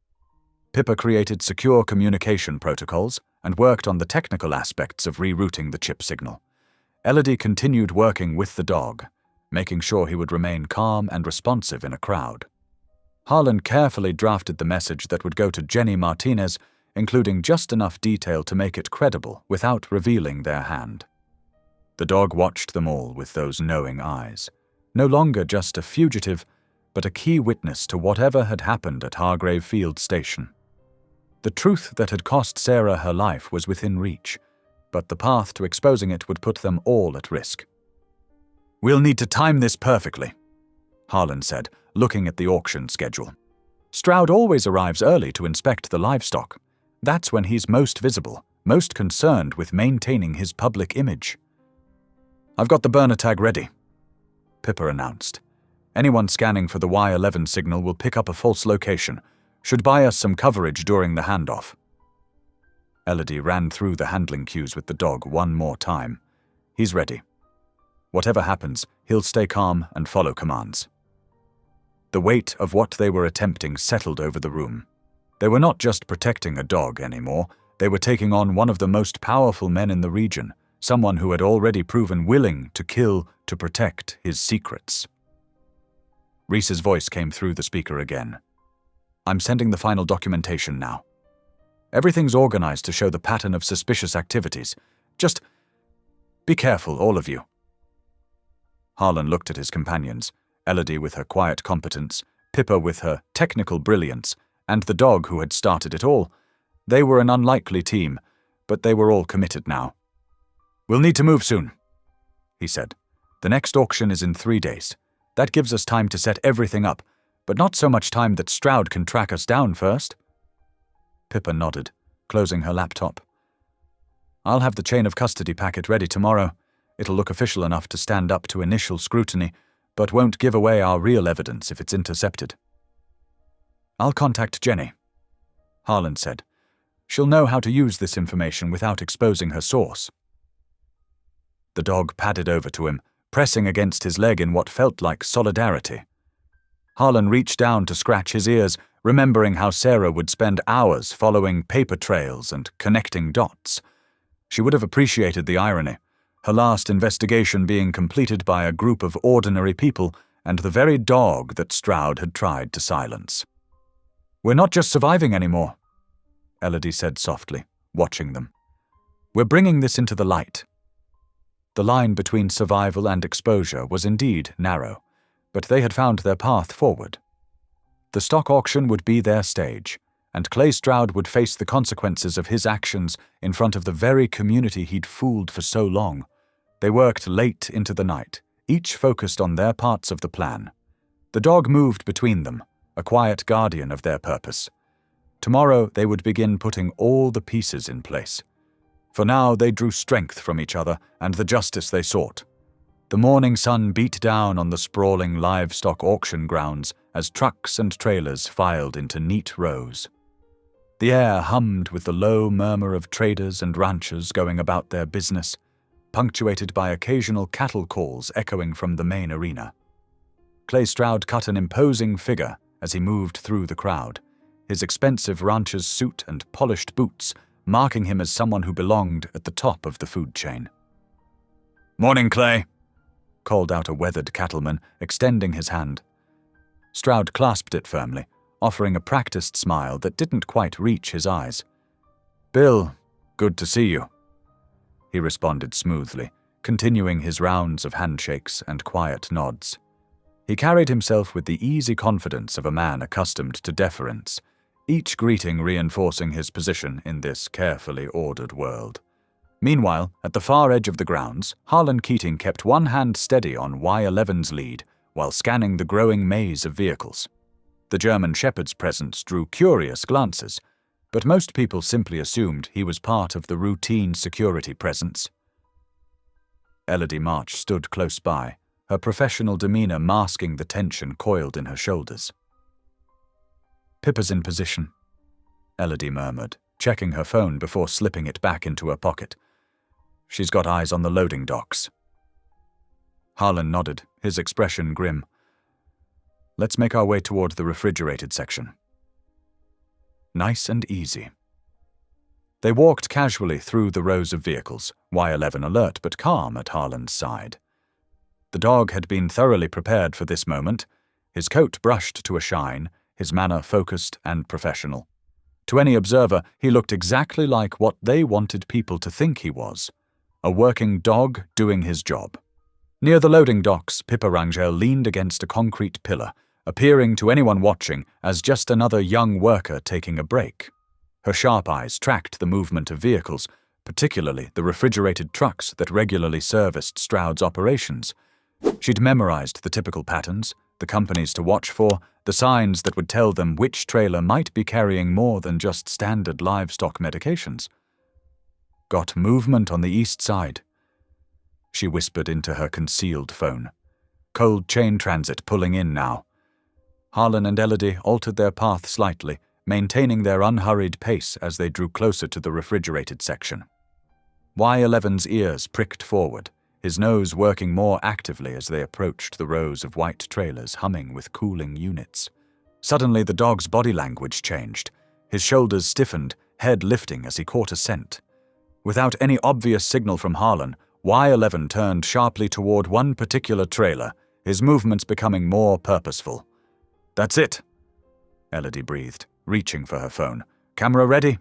Pippa created secure communication protocols and worked on the technical aspects of rerouting the chip signal. Elodie continued working with the dog, making sure he would remain calm and responsive in a crowd. Harlan carefully drafted the message that would go to Jenny Martinez, including just enough detail to make it credible without revealing their hand. The dog watched them all with those knowing eyes, no longer just a fugitive, but a key witness to whatever had happened at Hargrave Field Station. The truth that had cost Sarah her life was within reach, but the path to exposing it would put them all at risk. We'll need to time this perfectly, Harlan said, looking at the auction schedule. Stroud always arrives early to inspect the livestock. That's when he's most visible, most concerned with maintaining his public image. I've got the burner tag ready, Pippa announced. Anyone scanning for the Y11 signal will pick up a false location. Should buy us some coverage during the handoff. Elodie ran through the handling cues with the dog one more time. He's ready. Whatever happens, he'll stay calm and follow commands. The weight of what they were attempting settled over the room. They were not just protecting a dog anymore, they were taking on one of the most powerful men in the region, someone who had already proven willing to kill to protect his secrets. Reese's voice came through the speaker again. I'm sending the final documentation now. Everything's organized to show the pattern of suspicious activities. Just be careful, all of you. Harlan looked at his companions, Elodie with her quiet competence, Pippa with her technical brilliance, and the dog who had started it all. They were an unlikely team, but they were all committed now. We'll need to move soon, he said. The next auction is in 3 days. That gives us time to set everything up, but not so much time that Stroud can track us down first. Pippa nodded, closing her laptop. I'll have the chain of custody packet ready tomorrow. It'll look official enough to stand up to initial scrutiny, but won't give away our real evidence if it's intercepted. I'll contact Jenny, Harlan said. She'll know how to use this information without exposing her source. The dog padded over to him, pressing against his leg in what felt like solidarity. Harlan reached down to scratch his ears, remembering how Sarah would spend hours following paper trails and connecting dots. She would have appreciated the irony, her last investigation being completed by a group of ordinary people and the very dog that Stroud had tried to silence. "We're not just surviving anymore," Elodie said softly, watching them. "We're bringing this into the light." The line between survival and exposure was indeed narrow, but they had found their path forward. The stock auction would be their stage, and Clay Stroud would face the consequences of his actions in front of the very community he'd fooled for so long. They worked late into the night, each focused on their parts of the plan. The dog moved between them, a quiet guardian of their purpose. Tomorrow they would begin putting all the pieces in place. For now they drew strength from each other and the justice they sought. The morning sun beat down on the sprawling livestock auction grounds as trucks and trailers filed into neat rows. The air hummed with the low murmur of traders and ranchers going about their business, punctuated by occasional cattle calls echoing from the main arena. Clay Stroud cut an imposing figure as he moved through the crowd, his expensive rancher's suit and polished boots marking him as someone who belonged at the top of the food chain. "Morning, Clay," called out a weathered cattleman, extending his hand. Stroud clasped it firmly, offering a practiced smile that didn't quite reach his eyes. "Bill, good to see you," he responded smoothly, continuing his rounds of handshakes and quiet nods. He carried himself with the easy confidence of a man accustomed to deference, each greeting reinforcing his position in this carefully ordered world. Meanwhile, at the far edge of the grounds, Harlan Keating kept one hand steady on Y11's lead while scanning the growing maze of vehicles. The German Shepherd's presence drew curious glances, but most people simply assumed he was part of the routine security presence. Elodie March stood close by, her professional demeanor masking the tension coiled in her shoulders. "Pippa's in position," Elodie murmured, checking her phone before slipping it back into her pocket. "She's got eyes on the loading docks." Harlan nodded, his expression grim. "Let's make our way toward the refrigerated section." Nice and easy. They walked casually through the rows of vehicles, Y11 alert but calm at Harlan's side. The dog had been thoroughly prepared for this moment, his coat brushed to a shine, his manner focused and professional. To any observer, he looked exactly like what they wanted people to think he was, a working dog doing his job. Near the loading docks, Pippa Rangel leaned against a concrete pillar, appearing to anyone watching as just another young worker taking a break. Her sharp eyes tracked the movement of vehicles, particularly the refrigerated trucks that regularly serviced Stroud's operations. She'd memorized the typical patterns, the companies to watch for, the signs that would tell them which trailer might be carrying more than just standard livestock medications. "Got movement on the east side," she whispered into her concealed phone. "Cold chain transit pulling in now." Harlan and Elodie altered their path slightly, maintaining their unhurried pace as they drew closer to the refrigerated section. Y11's ears pricked forward, his nose working more actively as they approached the rows of white trailers humming with cooling units. Suddenly the dog's body language changed. His shoulders stiffened, head lifting as he caught a scent. Without any obvious signal from Harlan, Y11 turned sharply toward one particular trailer, his movements becoming more purposeful. "That's it," Elodie breathed, reaching for her phone. "Camera ready?"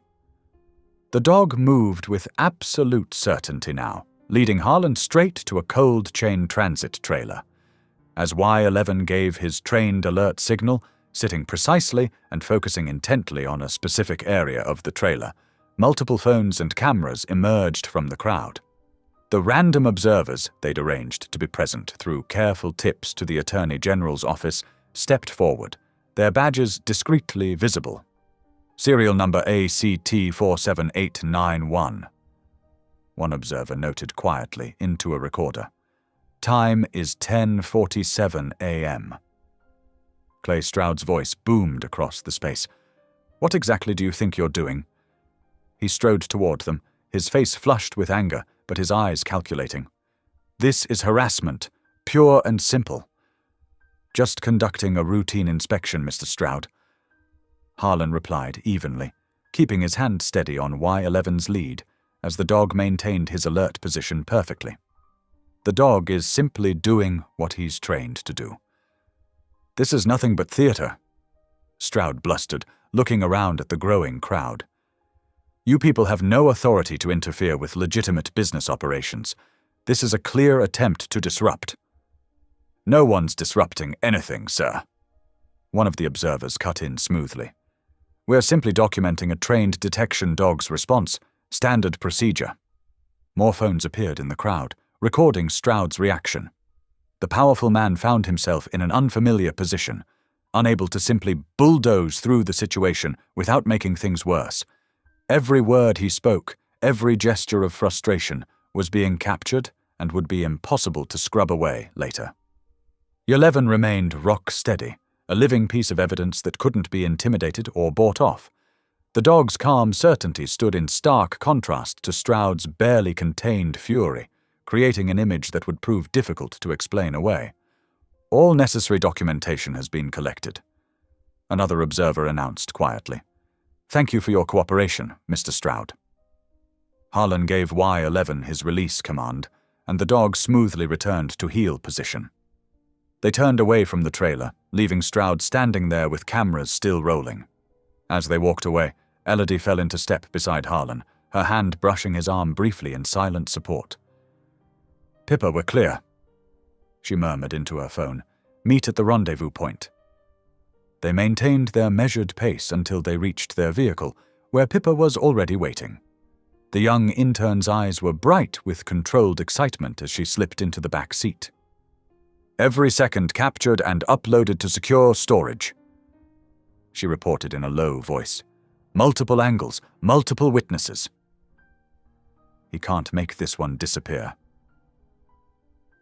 The dog moved with absolute certainty now, leading Harlan straight to a cold chain transit trailer. As Y11 gave his trained alert signal, sitting precisely and focusing intently on a specific area of the trailer, multiple phones and cameras emerged from the crowd. The random observers they'd arranged to be present through careful tips to the Attorney General's office stepped forward, their badges discreetly visible. "Serial number ACT47891. One observer noted quietly into a recorder. "Time is 10:47 a.m. Clay Stroud's voice boomed across the space. "What exactly do you think you're doing?" He strode toward them, his face flushed with anger, but his eyes calculating. "This is harassment, pure and simple." "Just conducting a routine inspection, Mr. Stroud," Harlan replied evenly, keeping his hand steady on Y11's lead as the dog maintained his alert position perfectly. "The dog is simply doing what he's trained to do." "This is nothing but theater," Stroud blustered, looking around at the growing crowd. "You people have no authority to interfere with legitimate business operations. This is a clear attempt to disrupt." "No one's disrupting anything, sir," one of the observers cut in smoothly. "We're simply documenting a trained detection dog's response, standard procedure." More phones appeared in the crowd, recording Stroud's reaction. The powerful man found himself in an unfamiliar position, unable to simply bulldoze through the situation without making things worse. Every word he spoke, every gesture of frustration, was being captured and would be impossible to scrub away later. Y11 remained rock steady, a living piece of evidence that couldn't be intimidated or bought off. The dog's calm certainty stood in stark contrast to Stroud's barely contained fury, creating an image that would prove difficult to explain away. "All necessary documentation has been collected," another observer announced quietly. "Thank you for your cooperation, Mr. Stroud." Harlan gave Y11 his release command, and the dog smoothly returned to heel position. They turned away from the trailer, leaving Stroud standing there with cameras still rolling. As they walked away, Elodie fell into step beside Harlan, her hand brushing his arm briefly in silent support. "Pippa, we're clear," she murmured into her phone. "Meet at the rendezvous point." They maintained their measured pace until they reached their vehicle, where Pippa was already waiting. The young intern's eyes were bright with controlled excitement as she slipped into the back seat. "Every second captured and uploaded to secure storage," she reported in a low voice. "Multiple angles, multiple witnesses." "He can't make this one disappear."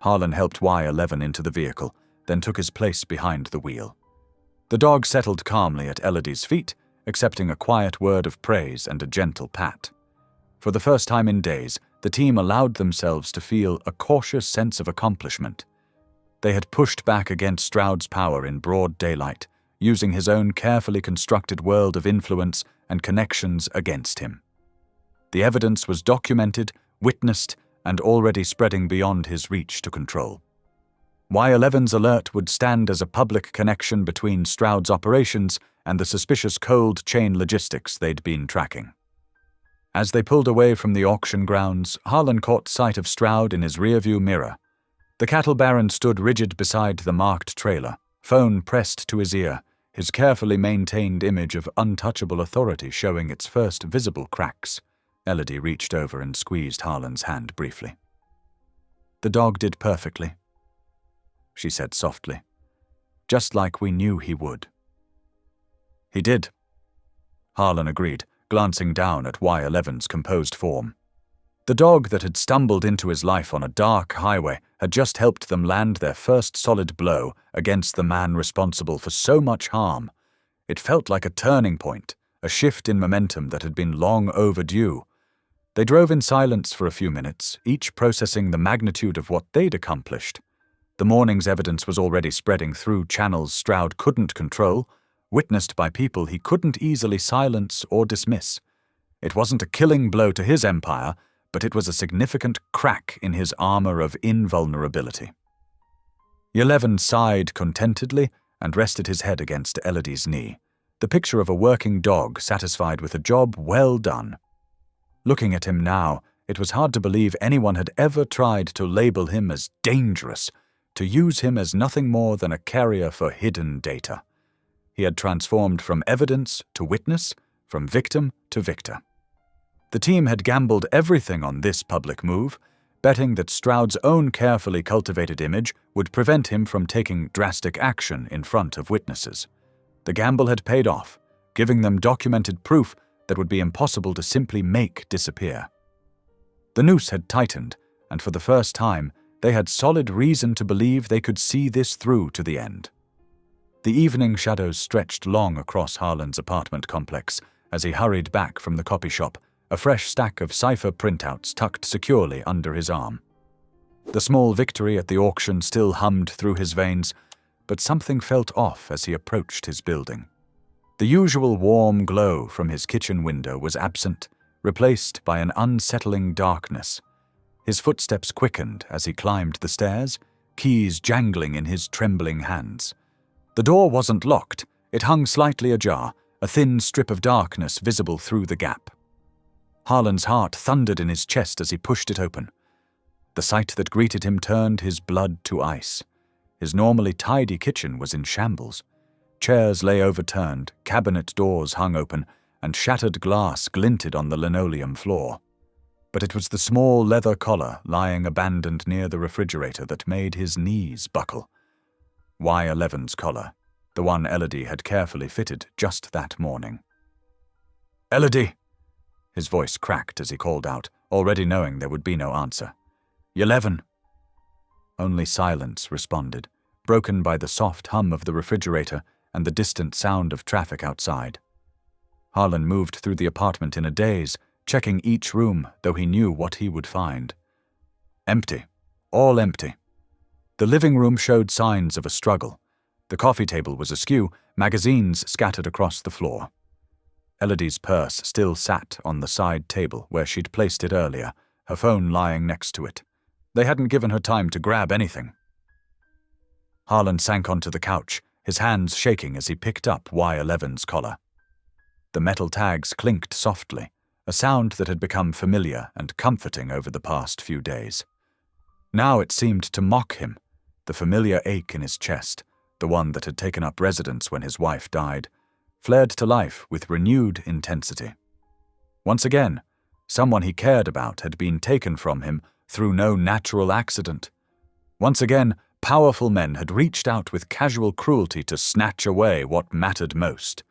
Harlan helped Y11 into the vehicle, then took his place behind the wheel. The dog settled calmly at Elodie's feet, accepting a quiet word of praise and a gentle pat. For the first time in days, the team allowed themselves to feel a cautious sense of accomplishment. They had pushed back against Stroud's power in broad daylight, using his own carefully constructed world of influence and connections against him. The evidence was documented, witnessed, and already spreading beyond his reach to control. Y11's alert would stand as a public connection between Stroud's operations and the suspicious cold chain logistics they'd been tracking. As they pulled away from the auction grounds, Harlan caught sight of Stroud in his rearview mirror. The cattle baron stood rigid beside the marked trailer, phone pressed to his ear, his carefully maintained image of untouchable authority showing its first visible cracks. Elodie reached over and squeezed Harlan's hand briefly. "The dog did perfectly," she said softly. "Just like we knew he would." "He did," Harlan agreed, glancing down at Y11's composed form. The dog that had stumbled into his life on a dark highway had just helped them land their first solid blow against the man responsible for so much harm. It felt like a turning point, a shift in momentum that had been long overdue. They drove in silence for a few minutes, each processing the magnitude of what they'd accomplished. The morning's evidence was already spreading through channels Stroud couldn't control, witnessed by people he couldn't easily silence or dismiss. It wasn't a killing blow to his empire, but it was a significant crack in his armor of invulnerability. Y11 sighed contentedly and rested his head against Elodie's knee, the picture of a working dog satisfied with a job well done. Looking at him now, it was hard to believe anyone had ever tried to label him as dangerous, to use him as nothing more than a carrier for hidden data. He had transformed from evidence to witness, from victim to victor. The team had gambled everything on this public move, betting that Stroud's own carefully cultivated image would prevent him from taking drastic action in front of witnesses. The gamble had paid off, giving them documented proof that would be impossible to simply make disappear. The noose had tightened, and for the first time, they had solid reason to believe they could see this through to the end. The evening shadows stretched long across Harlan's apartment complex as he hurried back from the copy shop, a fresh stack of cipher printouts tucked securely under his arm. The small victory at the auction still hummed through his veins, but something felt off as he approached his building. The usual warm glow from his kitchen window was absent, replaced by an unsettling darkness. His footsteps quickened as he climbed the stairs, keys jangling in his trembling hands. The door wasn't locked. It hung slightly ajar, a thin strip of darkness visible through the gap. Harlan's heart thundered in his chest as he pushed it open. The sight that greeted him turned his blood to ice. His normally tidy kitchen was in shambles. Chairs lay overturned, cabinet doors hung open, and shattered glass glinted on the linoleum floor. But it was the small leather collar lying abandoned near the refrigerator that made his knees buckle. Y11's collar, the one Elodie had carefully fitted just that morning. "Elodie!" His voice cracked as he called out, already knowing there would be no answer. "11." Only silence responded, broken by the soft hum of the refrigerator and the distant sound of traffic outside. Harlan moved through the apartment in a daze, checking each room, though he knew what he would find. Empty. All empty. The living room showed signs of a struggle. The coffee table was askew, magazines scattered across the floor. Elodie's purse still sat on the side table where she'd placed it earlier, her phone lying next to it. They hadn't given her time to grab anything. Harlan sank onto the couch, his hands shaking as he picked up Y11's collar. The metal tags clinked softly, a sound that had become familiar and comforting over the past few days. Now it seemed to mock him, the familiar ache in his chest, the one that had taken up residence when his wife died, flared to life with renewed intensity. Once again, someone he cared about had been taken from him through no natural accident. Once again, powerful men had reached out with casual cruelty to snatch away what mattered most.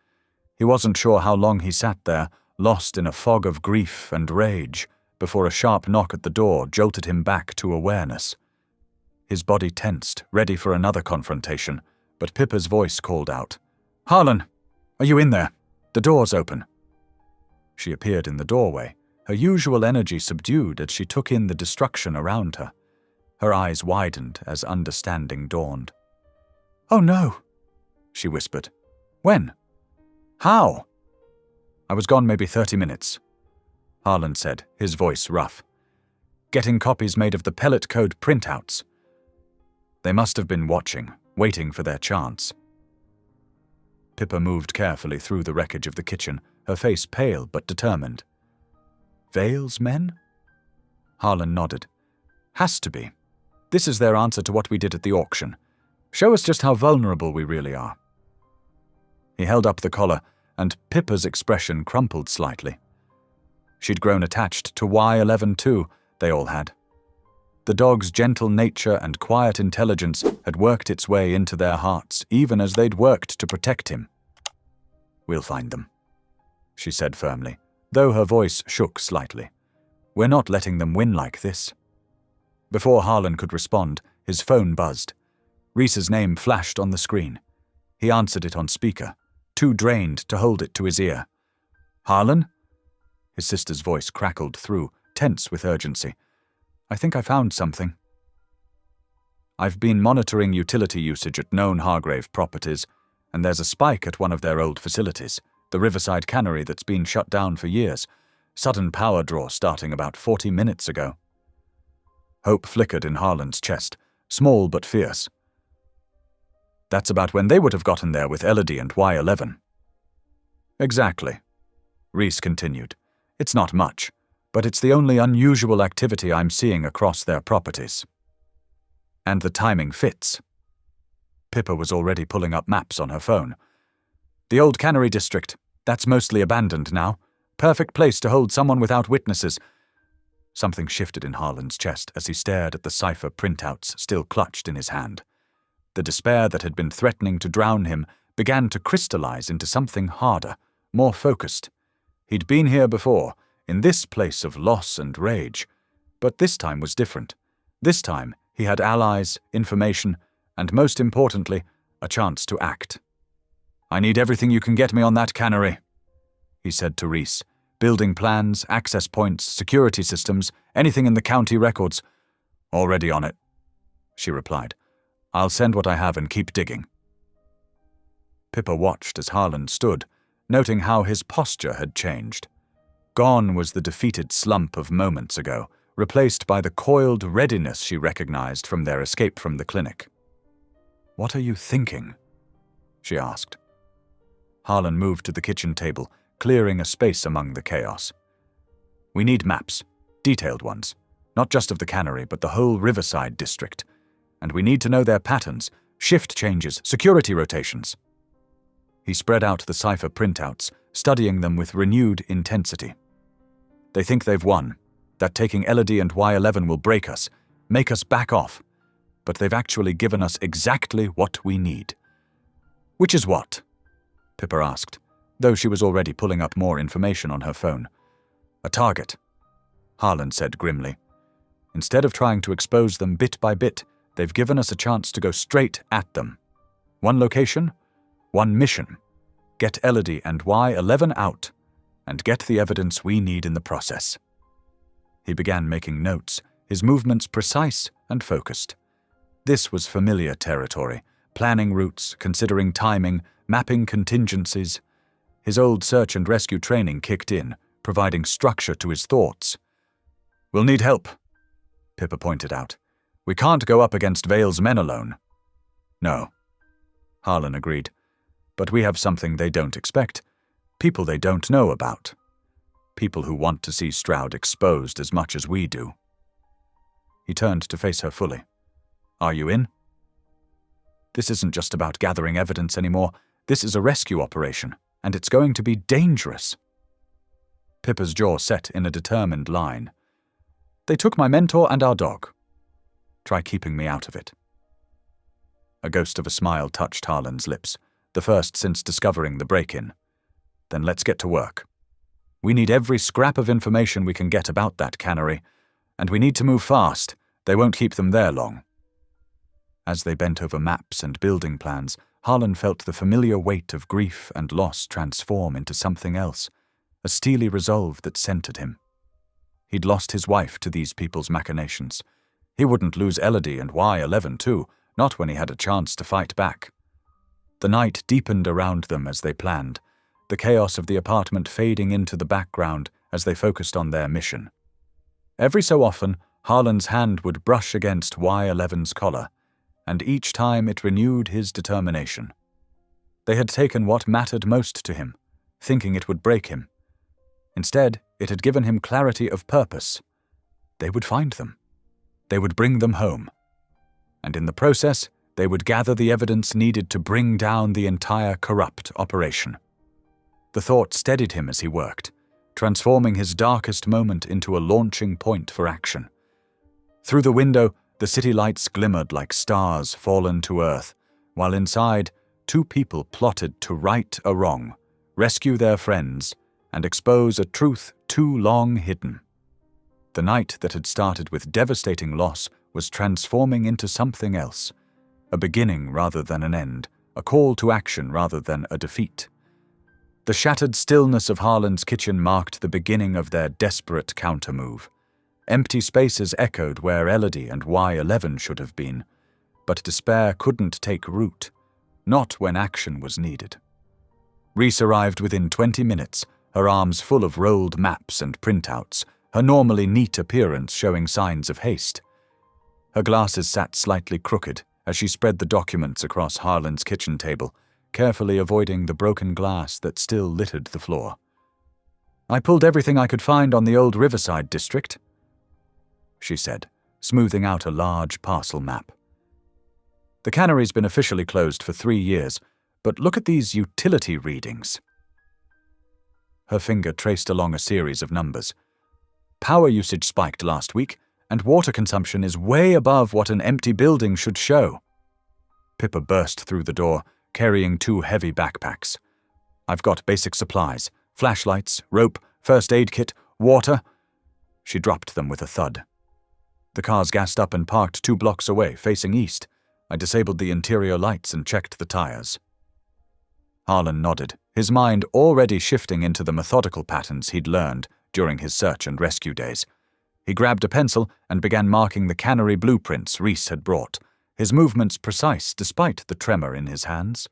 He wasn't sure how long he sat there, lost in a fog of grief and rage, before a sharp knock at the door jolted him back to awareness. His body tensed, ready for another confrontation, but Pippa's voice called out, "Harlan, are you in there? The door's open." She appeared in the doorway, her usual energy subdued as she took in the destruction around her. Her eyes widened as understanding dawned. "Oh no," she whispered. "When? How?" "I was gone maybe 30 minutes, Harlan said, his voice rough. "Getting copies made of the pellet code printouts. They must have been watching, waiting for their chance." Pippa moved carefully through the wreckage of the kitchen, her face pale but determined. "Vale's men?" Harlan nodded. "Has to be. This is their answer to what we did at the auction. Show us just how vulnerable we really are." He held up the collar, and Pippa's expression crumpled slightly. She'd grown attached to Y11 too, they all had. The dog's gentle nature and quiet intelligence had worked its way into their hearts, even as they'd worked to protect him. "We'll find them," she said firmly, though her voice shook slightly. "We're not letting them win like this." Before Harlan could respond, his phone buzzed. Reese's name flashed on the screen. He answered it on speaker, too drained to hold it to his ear. "Harlan?" His sister's voice crackled through, tense with urgency. "I think I found something. I've been monitoring utility usage at known Hargrave properties, and there's a spike at one of their old facilities, the Riverside Cannery that's been shut down for years. Sudden power draw starting about 40 minutes ago." Hope flickered in Harlan's chest, small but fierce. "That's about when they would have gotten there with Elodie and Y11. "Exactly," Reese continued. "It's not much, but it's the only unusual activity I'm seeing across their properties. And the timing fits." Pippa was already pulling up maps on her phone. "The old cannery district, that's mostly abandoned now. Perfect place to hold someone without witnesses." Something shifted in Harlan's chest as he stared at the cipher printouts still clutched in his hand. The despair that had been threatening to drown him began to crystallize into something harder, more focused. He'd been here before, in this place of loss and rage, but this time was different. This time he had allies, information, and most importantly, a chance to act. "I need everything you can get me on that cannery," he said to Reese, Building plans, access points, security systems, anything in the county records. Already on it, she replied. I'll send what I have and keep digging. Pippa watched as Harlan stood, noting how his posture had changed. Gone was the defeated slump of moments ago, replaced by the coiled readiness she recognized from their escape from the clinic. "What are you thinking?" she asked. Harlan moved to the kitchen table, clearing a space among the chaos. "We need maps, detailed ones, not just of the cannery, but the whole Riverside district. And we need to know their patterns, shift changes, security rotations." He spread out the cipher printouts, studying them with renewed intensity. "They think they've won, that taking Elodie and Y11 will break us, make us back off. But they've actually given us exactly what we need." "Which is what?" Pippa asked, though she was already pulling up more information on her phone. "A target," Harlan said grimly. "Instead of trying to expose them bit by bit, they've given us a chance to go straight at them. One location, one mission. Get Elodie and Y11 out, and get the evidence we need in the process." He began making notes, his movements precise and focused. This was familiar territory, planning routes, considering timing, mapping contingencies. His old search and rescue training kicked in, providing structure to his thoughts. "We'll need help," Pippa pointed out. "We can't go up against Vale's men alone." "No," Harlan agreed. "But we have something they don't expect, people they don't know about. People who want to see Stroud exposed as much as we do." He turned to face her fully. "Are you in?" "This isn't just about gathering evidence anymore. This is a rescue operation, and it's going to be dangerous." Pippa's jaw set in a determined line. "They took my mentor and our dog. Try keeping me out of it." A ghost of a smile touched Harlan's lips, the first since discovering the break-in. "Then let's get to work. We need every scrap of information we can get about that cannery, and we need to move fast. They won't keep them there long." As they bent over maps and building plans, Harlan felt the familiar weight of grief and loss transform into something else, a steely resolve that centered him. He'd lost his wife to these people's machinations. He wouldn't lose Elodie and Y11 too, not when he had a chance to fight back. The night deepened around them as they planned, the chaos of the apartment fading into the background as they focused on their mission. Every so often, Harlan's hand would brush against Y11's collar, and each time it renewed his determination. They had taken what mattered most to him, thinking it would break him. Instead, it had given him clarity of purpose. They would find them. They would bring them home. And in the process, they would gather the evidence needed to bring down the entire corrupt operation. The thought steadied him as he worked, transforming his darkest moment into a launching point for action. Through the window, the city lights glimmered like stars fallen to earth, while inside, two people plotted to right a wrong, rescue their friends, and expose a truth too long hidden. The night that had started with devastating loss was transforming into something else, a beginning rather than an end, a call to action rather than a defeat. The shattered stillness of Harlan's kitchen marked the beginning of their desperate countermove. Empty spaces echoed where Elodie and Y11 should have been, but despair couldn't take root, not when action was needed. Reese arrived within 20 minutes, her arms full of rolled maps and printouts, her normally neat appearance showing signs of haste. Her glasses sat slightly crooked as she spread the documents across Harlan's kitchen table, carefully avoiding the broken glass that still littered the floor. "I pulled everything I could find on the old Riverside district," she said, smoothing out a large parcel map. "The cannery's been officially closed for 3 years, but look at these utility readings." Her finger traced along a series of numbers. "Power usage spiked last week, and water consumption is way above what an empty building should show." Pippa burst through the door, carrying 2 heavy backpacks. "I've got basic supplies, flashlights, rope, first aid kit, water." She dropped them with a thud. The cars gassed up and parked 2 blocks away, facing east. I disabled the interior lights and checked the tires. Harlan nodded, his mind already shifting into the methodical patterns he'd learned during his search and rescue days. He grabbed a pencil and began marking the cannery blueprints Reese had brought, his movements precise despite the tremor in his hands.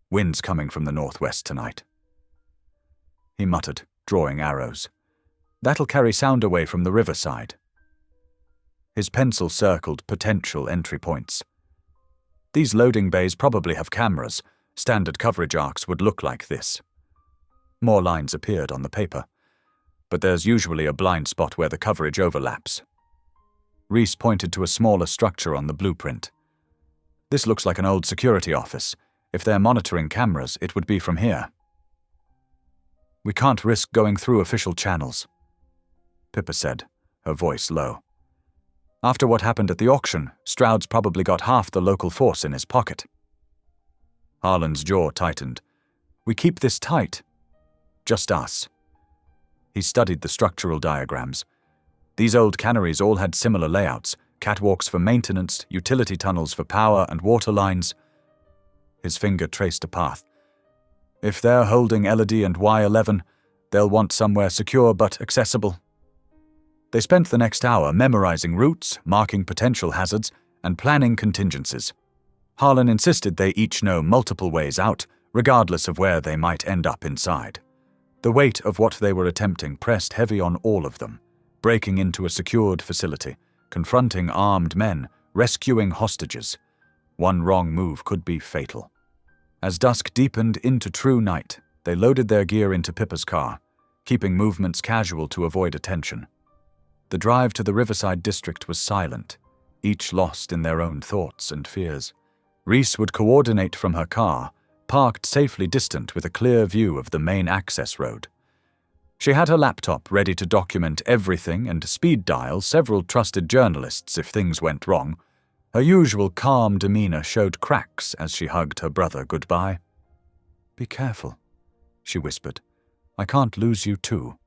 Wind's coming from the northwest tonight, he muttered, drawing arrows. That'll carry sound away from the riverside. His pencil circled potential entry points. These loading bays probably have cameras. Standard coverage arcs would look like this. More lines appeared on the paper, but there's usually a blind spot where the coverage overlaps. Reese pointed to a smaller structure on the blueprint. This looks like an old security office. If they're monitoring cameras, it would be from here. We can't risk going through official channels, Pippa said, her voice low. After what happened at the auction, Stroud's probably got half the local force in his pocket. Harlan's jaw tightened. We keep this tight. Just us. He studied the structural diagrams. These old canneries all had similar layouts, catwalks for maintenance, utility tunnels for power and water lines. His finger traced a path. If they're holding Elodie and Y11, they'll want somewhere secure but accessible. They spent the next hour memorizing routes, marking potential hazards, and planning contingencies. Harlan insisted they each know multiple ways out, regardless of where they might end up inside. The weight of what they were attempting pressed heavy on all of them, breaking into a secured facility, confronting armed men, rescuing hostages. One wrong move could be fatal. As dusk deepened into true night, they loaded their gear into Pippa's car, keeping movements casual to avoid attention. The drive to the Riverside district was silent, each lost in their own thoughts and fears. Reese would coordinate from her car, parked safely distant with a clear view of the main access road. She had her laptop ready to document everything and speed dial several trusted journalists if things went wrong. Her usual calm demeanor showed cracks as she hugged her brother goodbye. "Be careful," she whispered. "I can't lose you too."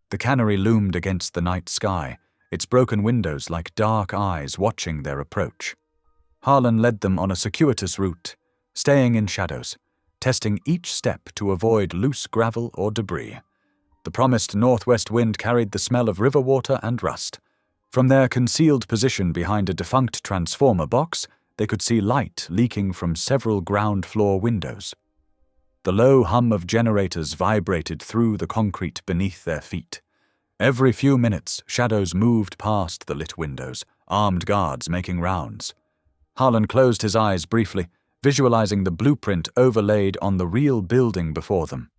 The cannery loomed against the night sky, its broken windows like dark eyes watching their approach. Harlan led them on a circuitous route, staying in shadows, testing each step to avoid loose gravel or debris. The promised northwest wind carried the smell of river water and rust. From their concealed position behind a defunct transformer box, they could see light leaking from several ground-floor windows. The low hum of generators vibrated through the concrete beneath their feet. Every few minutes, shadows moved past the lit windows, armed guards making rounds. Harlan closed his eyes briefly, visualizing the blueprint overlaid on the real building before them.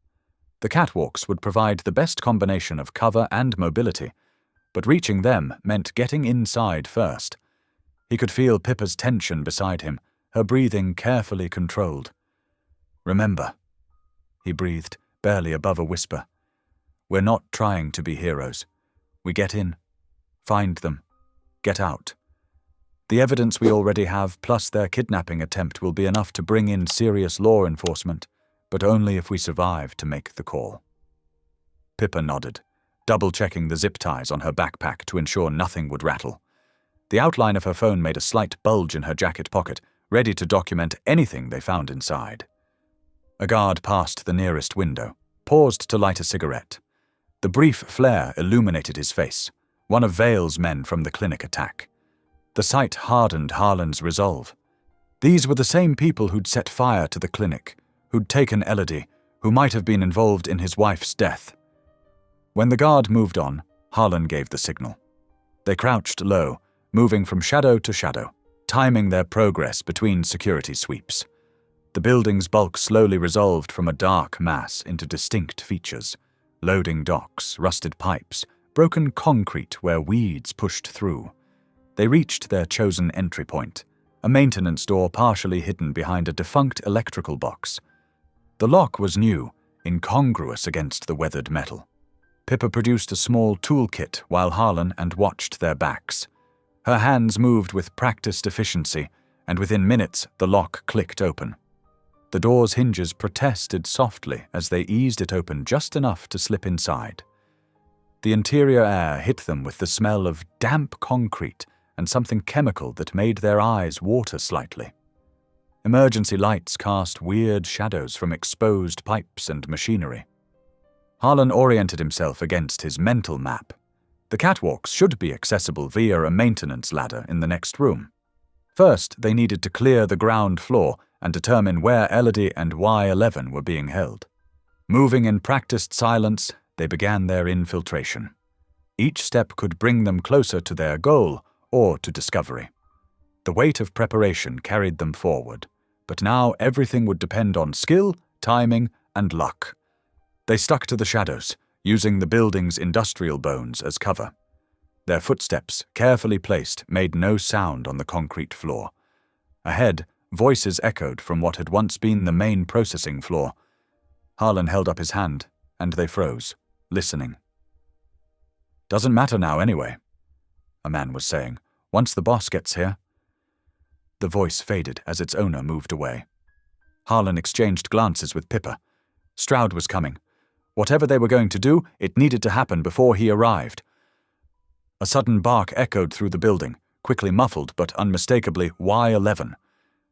The catwalks would provide the best combination of cover and mobility, but reaching them meant getting inside first. He could feel Pippa's tension beside him, her breathing carefully controlled. "Remember," he breathed, barely above a whisper. "We're not trying to be heroes. We get in, find them, get out. The evidence we already have, plus their kidnapping attempt, will be enough to bring in serious law enforcement, but only if we survive to make the call." Pippa nodded, double-checking the zip ties on her backpack to ensure nothing would rattle. The outline of her phone made a slight bulge in her jacket pocket, ready to document anything they found inside. A guard passed the nearest window, paused to light a cigarette. The brief flare illuminated his face, one of Vale's men from the clinic attack. The sight hardened Harlan's resolve. These were the same people who'd set fire to the clinic, who'd taken Elodie, who might have been involved in his wife's death. When the guard moved on, Harlan gave the signal. They crouched low, moving from shadow to shadow, timing their progress between security sweeps. The building's bulk slowly resolved from a dark mass into distinct features: loading docks, rusted pipes, broken concrete where weeds pushed through. They reached their chosen entry point, a maintenance door partially hidden behind a defunct electrical box. The lock was new, incongruous against the weathered metal. Pippa produced a small toolkit while Harlan and watched their backs. Her hands moved with practiced efficiency, and within minutes the lock clicked open. The door's hinges protested softly as they eased it open just enough to slip inside. The interior air hit them with the smell of damp concrete and something chemical that made their eyes water slightly. Emergency lights cast weird shadows from exposed pipes and machinery. Harlan oriented himself against his mental map. The catwalks should be accessible via a maintenance ladder in the next room. First, they needed to clear the ground floor and determine where Elodie and Y11 were being held. Moving in practiced silence, they began their infiltration. Each step could bring them closer to their goal or to discovery. The weight of preparation carried them forward, but now everything would depend on skill, timing, and luck. They stuck to the shadows, using the building's industrial bones as cover. Their footsteps, carefully placed, made no sound on the concrete floor. Ahead, voices echoed from what had once been the main processing floor. Harlan held up his hand, and they froze, listening. "Doesn't matter now anyway," a man was saying. "Once the boss gets here." The voice faded as its owner moved away. Harlan exchanged glances with Pippa. Stroud was coming. Whatever they were going to do, it needed to happen before he arrived. A sudden bark echoed through the building, quickly muffled but unmistakably Y11.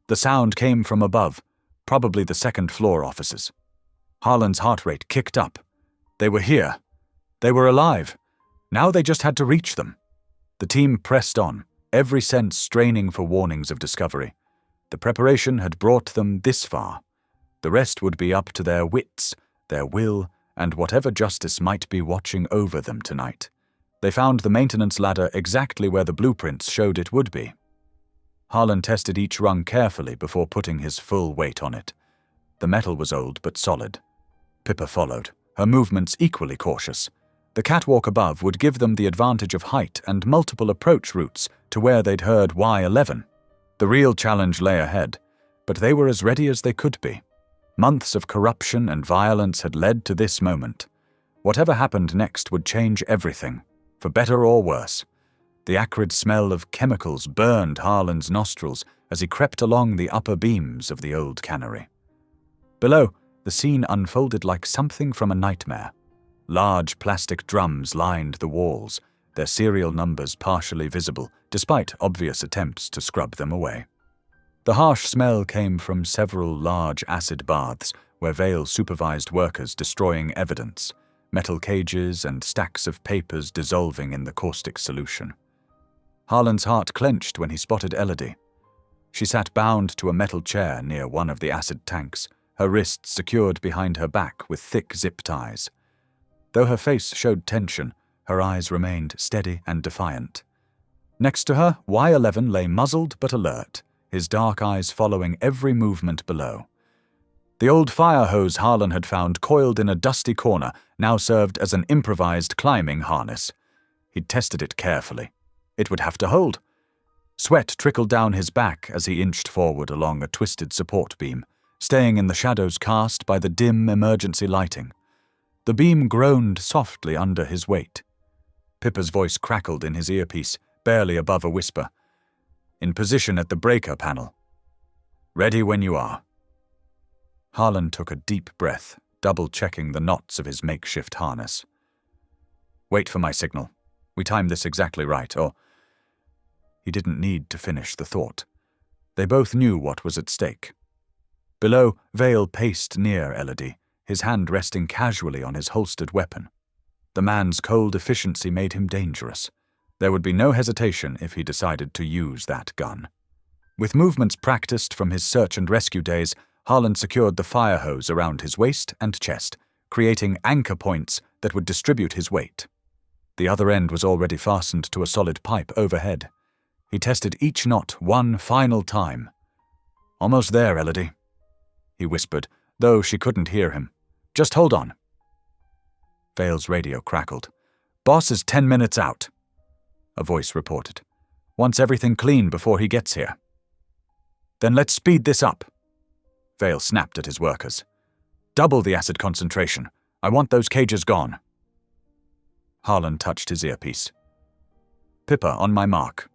The sound came from above, probably the second-floor offices. Harlan's heart rate kicked up. They were here. They were alive. Now they just had to reach them. The team pressed on, every sense straining for warnings of discovery. The preparation had brought them this far. The rest would be up to their wits, their will, and whatever justice might be watching over them tonight. They found the maintenance ladder exactly where the blueprints showed it would be. Harlan tested each rung carefully before putting his full weight on it. The metal was old but solid. Pippa followed, her movements equally cautious. The catwalk above would give them the advantage of height and multiple approach routes to where they'd heard Y11. The real challenge lay ahead, but they were as ready as they could be. Months of corruption and violence had led to this moment. Whatever happened next would change everything, for better or worse. The acrid smell of chemicals burned Harlan's nostrils as he crept along the upper beams of the old cannery. Below, the scene unfolded like something from a nightmare. Large plastic drums lined the walls, their serial numbers partially visible, despite obvious attempts to scrub them away. The harsh smell came from several large acid baths where Vale supervised workers destroying evidence, metal cages and stacks of papers dissolving in the caustic solution. Harlan's heart clenched when he spotted Elodie. She sat bound to a metal chair near one of the acid tanks, her wrists secured behind her back with thick zip ties. Though her face showed tension, her eyes remained steady and defiant. Next to her, Y11 lay muzzled but alert, his dark eyes following every movement below. The old fire hose Harlan had found coiled in a dusty corner now served as an improvised climbing harness. He'd tested it carefully. It would have to hold. Sweat trickled down his back as he inched forward along a twisted support beam, staying in the shadows cast by the dim emergency lighting. The beam groaned softly under his weight. Pippa's voice crackled in his earpiece, barely above a whisper. In position at the breaker panel. "Ready when you are." Harlan took a deep breath, double-checking the knots of his makeshift harness. "Wait for my signal. We timed this exactly right, or—" He didn't need to finish the thought. They both knew what was at stake. Below, Vale paced near Elodie, his hand resting casually on his holstered weapon. The man's cold efficiency made him dangerous. There would be no hesitation if he decided to use that gun. With movements practiced from his search and rescue days, Harlan secured the fire hose around his waist and chest, creating anchor points that would distribute his weight. The other end was already fastened to a solid pipe overhead. He tested each knot one final time. "Almost there, Elodie," he whispered, though she couldn't hear him. "Just hold on." Vale's radio crackled. "Boss is 10 minutes out," a voice reported. "Wants everything clean before he gets here." "Then let's speed this up." Vale snapped at his workers. "Double the acid concentration. I want those cages gone." Harlan touched his earpiece. "Pippa, on my mark."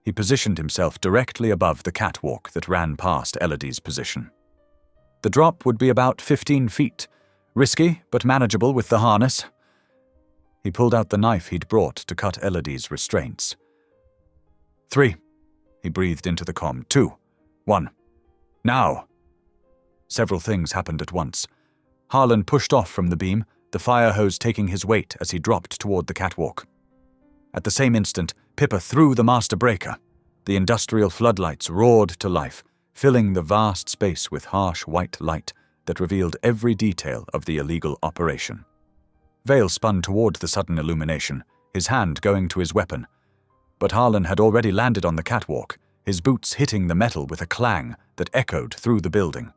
He positioned himself directly above the catwalk that ran past Elodie's position. The drop would be about 15 feet, risky but manageable with the harness. He pulled out the knife he'd brought to cut Elodie's restraints. 3, he breathed into the comm. 2, 1. Now! Several things happened at once. Harlan pushed off from the beam, the fire hose taking his weight as he dropped toward the catwalk. At the same instant, Pippa threw the master breaker. The industrial floodlights roared to life, filling the vast space with harsh white light that revealed every detail of the illegal operation. Vale spun toward the sudden illumination, his hand going to his weapon. But Harlan had already landed on the catwalk, his boots hitting the metal with a clang that echoed through the building.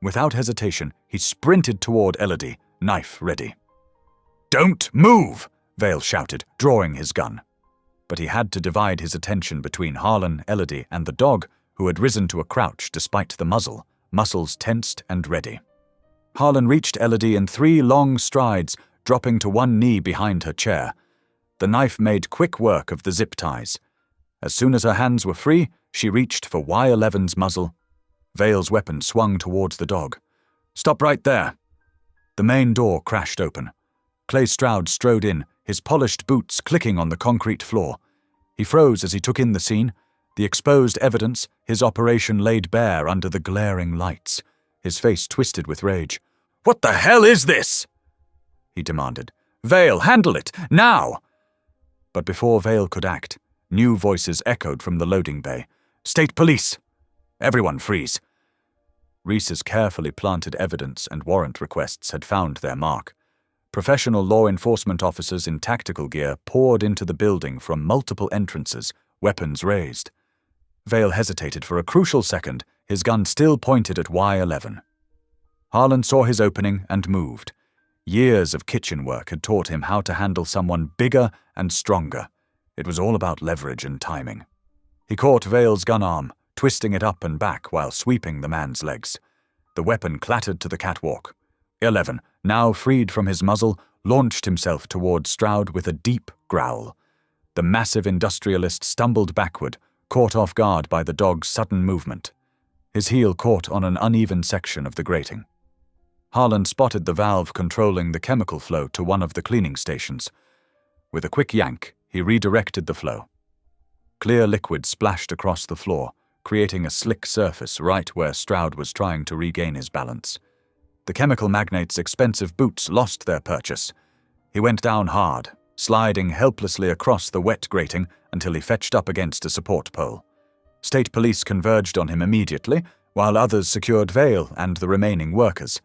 Without hesitation, he sprinted toward Elodie, knife ready. "Don't move!" Vale shouted, drawing his gun. But he had to divide his attention between Harlan, Elodie, and the dog, who had risen to a crouch despite the muzzle, muscles tensed and ready. Harlan reached Elodie in 3 long strides, dropping to one knee behind her chair. The knife made quick work of the zip ties. As soon as her hands were free, she reached for Y11's muzzle. Vale's weapon swung towards the dog. "Stop right there!" The main door crashed open. Clay Stroud strode in, his polished boots clicking on the concrete floor. He froze as he took in the scene, the exposed evidence, his operation laid bare under the glaring lights. His face twisted with rage. "What the hell is this?" he demanded. "Vale, handle it, now!" But before Vale could act, new voices echoed from the loading bay. "State police! Everyone freeze!" Reese's carefully planted evidence and warrant requests had found their mark. Professional law enforcement officers in tactical gear poured into the building from multiple entrances, weapons raised. Vale hesitated for a crucial second, his gun still pointed at Y11. Harlan saw his opening and moved. Years of kitchen work had taught him how to handle someone bigger and stronger. It was all about leverage and timing. He caught Vale's gun arm, twisting it up and back while sweeping the man's legs. The weapon clattered to the catwalk. 11, now freed from his muzzle, launched himself toward Stroud with a deep growl. The massive industrialist stumbled backward, caught off guard by the dog's sudden movement. His heel caught on an uneven section of the grating. Harlan spotted the valve controlling the chemical flow to one of the cleaning stations. With a quick yank, he redirected the flow. Clear liquid splashed across the floor, creating a slick surface right where Stroud was trying to regain his balance. The chemical magnate's expensive boots lost their purchase. He went down hard, sliding helplessly across the wet grating until he fetched up against a support pole. State police converged on him immediately, while others secured Vale and the remaining workers.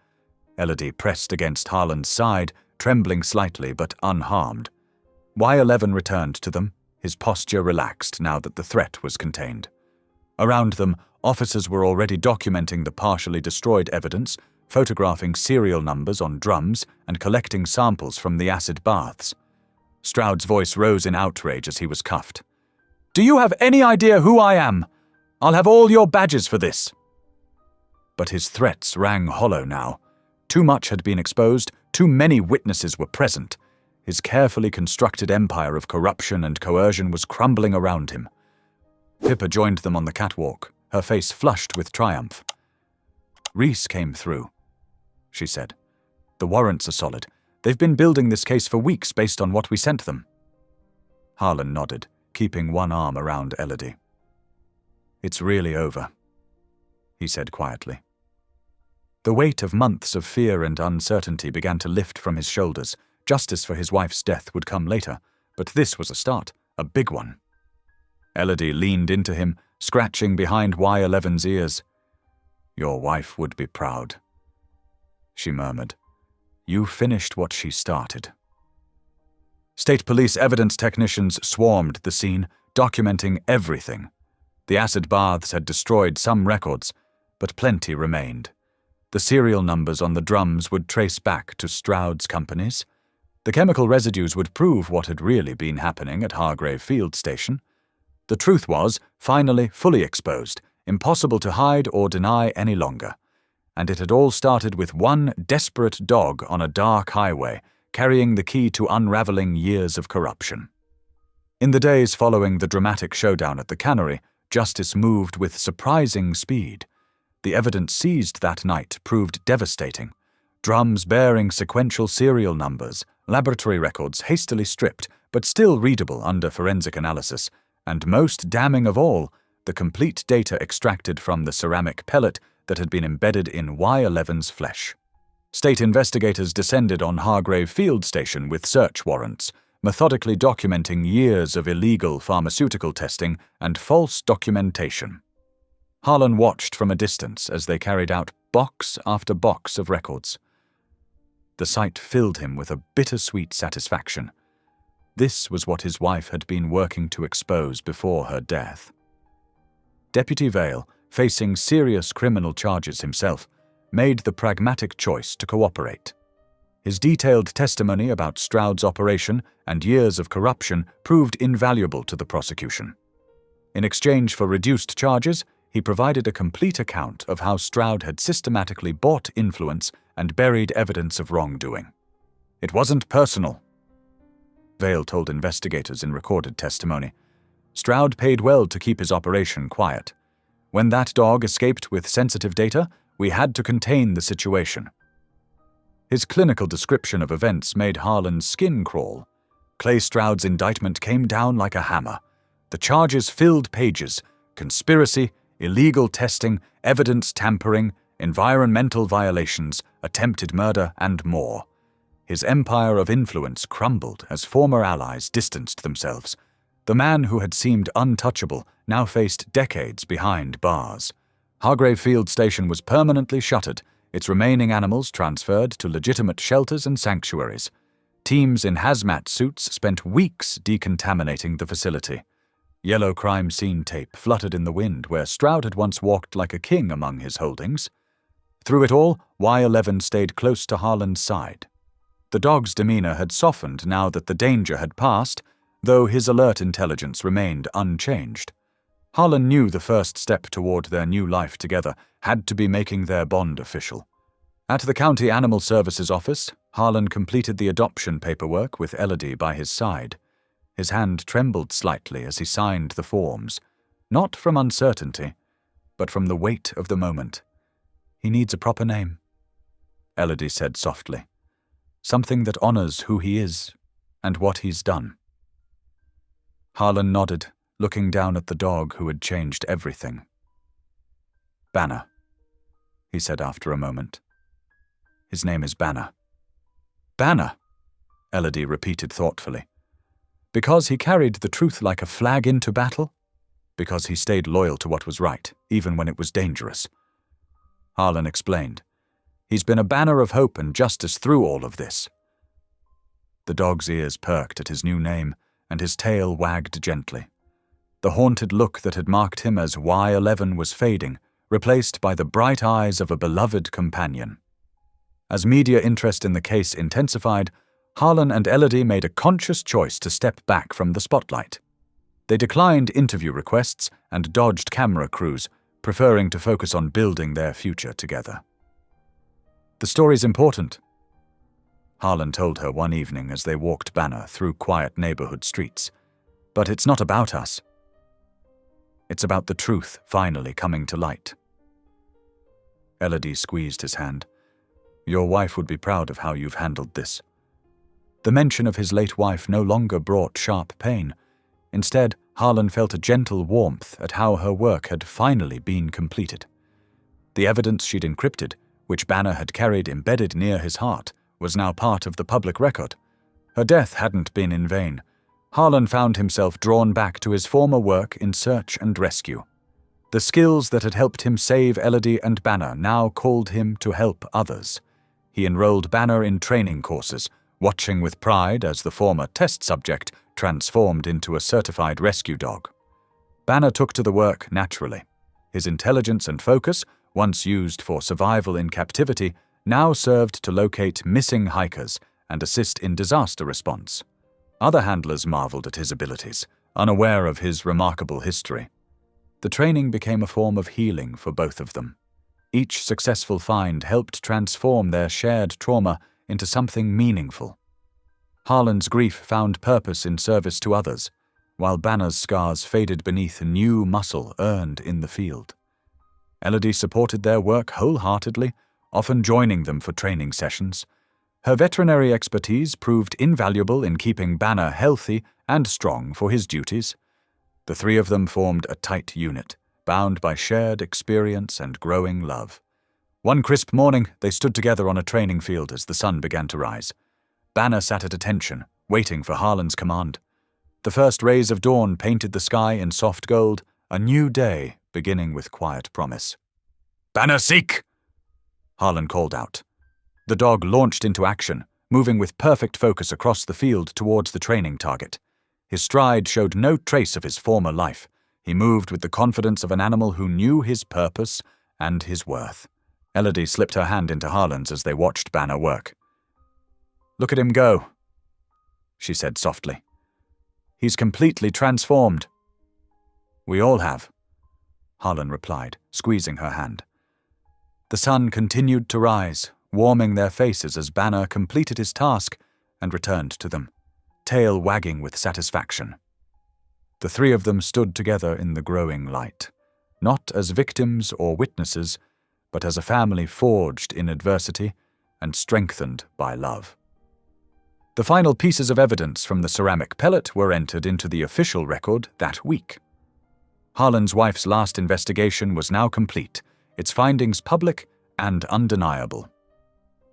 Elodie pressed against Harlan's side, trembling slightly but unharmed. Y11 returned to them, his posture relaxed now that the threat was contained. Around them, officers were already documenting the partially destroyed evidence, photographing serial numbers on drums and collecting samples from the acid baths. Stroud's voice rose in outrage as he was cuffed. "Do you have any idea who I am? I'll have all your badges for this." But his threats rang hollow now. Too much had been exposed, too many witnesses were present. His carefully constructed empire of corruption and coercion was crumbling around him. Pippa joined them on the catwalk, her face flushed with triumph. "Reese came through," she said. "The warrants are solid. They've been building this case for weeks based on what we sent them." Harlan nodded, keeping one arm around Elodie. "It's really over," he said quietly. The weight of months of fear and uncertainty began to lift from his shoulders. Justice for his wife's death would come later, but this was a start, a big one. Elodie leaned into him, scratching behind Y11's ears. "Your wife would be proud," she murmured. "You finished what she started." State police evidence technicians swarmed the scene, documenting everything. The acid baths had destroyed some records, but plenty remained. The serial numbers on the drums would trace back to Stroud's companies. The chemical residues would prove what had really been happening at Hargrave Field Station. The truth was, finally, fully exposed, impossible to hide or deny any longer. And it had all started with one desperate dog on a dark highway, carrying the key to unraveling years of corruption. In the days following the dramatic showdown at the cannery, justice moved with surprising speed. The evidence seized that night proved devastating. Drums bearing sequential serial numbers, laboratory records hastily stripped, but still readable under forensic analysis, and most damning of all, the complete data extracted from the ceramic pellet that had been embedded in Y11's flesh. State investigators descended on Hargrave Field Station with search warrants, methodically documenting years of illegal pharmaceutical testing and false documentation. Harlan watched from a distance as they carried out box after box of records. The sight filled him with a bittersweet satisfaction. This was what his wife had been working to expose before her death. Deputy Vale, facing serious criminal charges himself, made the pragmatic choice to cooperate. His detailed testimony about Stroud's operation and years of corruption proved invaluable to the prosecution. In exchange for reduced charges, he provided a complete account of how Stroud had systematically bought influence and buried evidence of wrongdoing. "It wasn't personal," Vale told investigators in recorded testimony. "Stroud paid well to keep his operation quiet. When that dog escaped with sensitive data, we had to contain the situation." His clinical description of events made Harlan's skin crawl. Clay Stroud's indictment came down like a hammer. The charges filled pages: conspiracy, illegal testing, evidence tampering, environmental violations, attempted murder, and more. His empire of influence crumbled as former allies distanced themselves. The man who had seemed untouchable now faced decades behind bars. Hargrave Field Station was permanently shuttered, its remaining animals transferred to legitimate shelters and sanctuaries. Teams in hazmat suits spent weeks decontaminating the facility. Yellow crime scene tape fluttered in the wind where Stroud had once walked like a king among his holdings. Through it all, Y11 stayed close to Harlan's side. The dog's demeanor had softened now that the danger had passed, though his alert intelligence remained unchanged. Harlan knew the first step toward their new life together had to be making their bond official. At the County Animal Services office, Harlan completed the adoption paperwork with Elodie by his side. His hand trembled slightly as he signed the forms, not from uncertainty, but from the weight of the moment. "He needs a proper name," Elodie said softly. "Something that honors who he is and what he's done." Harlan nodded, looking down at the dog who had changed everything. "Banner," he said after a moment. "His name is Banner." "Banner," Elodie repeated thoughtfully. "Because he carried the truth like a flag into battle? Because he stayed loyal to what was right, even when it was dangerous?" Harlan explained. "He's been a banner of hope and justice through all of this." The dog's ears perked at his new name, and his tail wagged gently. The haunted look that had marked him as Y11 was fading, replaced by the bright eyes of a beloved companion. As media interest in the case intensified, Harlan and Elodie made a conscious choice to step back from the spotlight. They declined interview requests and dodged camera crews, preferring to focus on building their future together. "The story's important," Harlan told her one evening as they walked Banner through quiet neighborhood streets. "But it's not about us. It's about the truth finally coming to light." Elodie squeezed his hand. "Your wife would be proud of how you've handled this." The mention of his late wife no longer brought sharp pain. Instead, Harlan felt a gentle warmth at how her work had finally been completed. The evidence she'd encrypted, which Banner had carried embedded near his heart, was now part of the public record. Her death hadn't been in vain. Harlan found himself drawn back to his former work in search and rescue. The skills that had helped him save Elodie and Banner now called him to help others. He enrolled Banner in training courses, watching with pride as the former test subject transformed into a certified rescue dog. Banner took to the work naturally. His intelligence and focus, once used for survival in captivity, now served to locate missing hikers and assist in disaster response. Other handlers marveled at his abilities, unaware of his remarkable history. The training became a form of healing for both of them. Each successful find helped transform their shared trauma into something meaningful. Harlan's grief found purpose in service to others, while Banner's scars faded beneath a new muscle earned in the field. Elodie supported their work wholeheartedly, often joining them for training sessions. Her veterinary expertise proved invaluable in keeping Banner healthy and strong for his duties. The three of them formed a tight unit, bound by shared experience and growing love. One crisp morning, they stood together on a training field as the sun began to rise. Banner sat at attention, waiting for Harlan's command. The first rays of dawn painted the sky in soft gold, a new day beginning with quiet promise. "Banner, seek!" Harlan called out. The dog launched into action, moving with perfect focus across the field towards the training target. His stride showed no trace of his former life. He moved with the confidence of an animal who knew his purpose and his worth. Elodie slipped her hand into Harlan's as they watched Banner work. "Look at him go," she said softly. "He's completely transformed." "We all have," Harlan replied, squeezing her hand. The sun continued to rise, warming their faces as Banner completed his task and returned to them, tail wagging with satisfaction. The three of them stood together in the growing light, not as victims or witnesses, but as a family forged in adversity and strengthened by love. The final pieces of evidence from the ceramic pellet were entered into the official record that week. Harlan's wife's last investigation was now complete, its findings public and undeniable.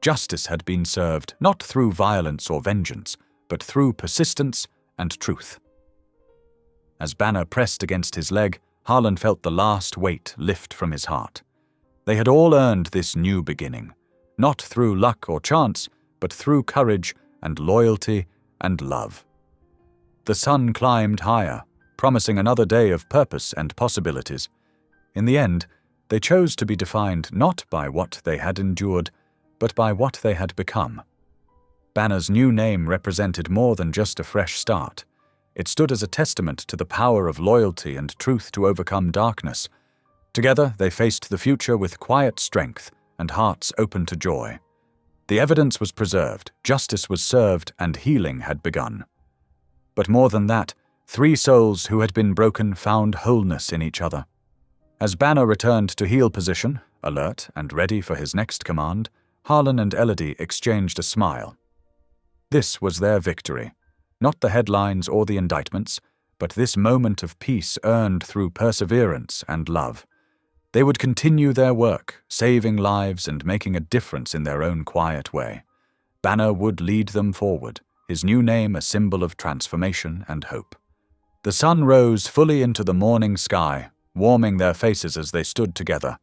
Justice had been served not through violence or vengeance, but through persistence and truth. As Banner pressed against his leg, Harlan felt the last weight lift from his heart. They had all earned this new beginning, not through luck or chance, but through courage and loyalty and love. The sun climbed higher, promising another day of purpose and possibilities. In the end, they chose to be defined not by what they had endured, but by what they had become. Banner's new name represented more than just a fresh start. It stood as a testament to the power of loyalty and truth to overcome darkness. Together, they faced the future with quiet strength and hearts open to joy. The evidence was preserved, justice was served, and healing had begun. But more than that, three souls who had been broken found wholeness in each other. As Banner returned to heel position, alert and ready for his next command, Harlan and Elodie exchanged a smile. This was their victory, not the headlines or the indictments, but this moment of peace earned through perseverance and love. They would continue their work, saving lives and making a difference in their own quiet way. Banner would lead them forward, his new name a symbol of transformation and hope. The sun rose fully into the morning sky, warming their faces as they stood together,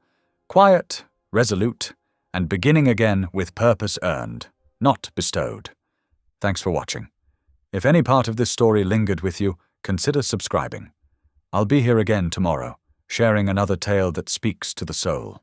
quiet, resolute, and beginning again with purpose earned, not bestowed. Thanks for watching. If any part of this story lingered with you, consider subscribing. I'll be here again tomorrow, sharing another tale that speaks to the soul.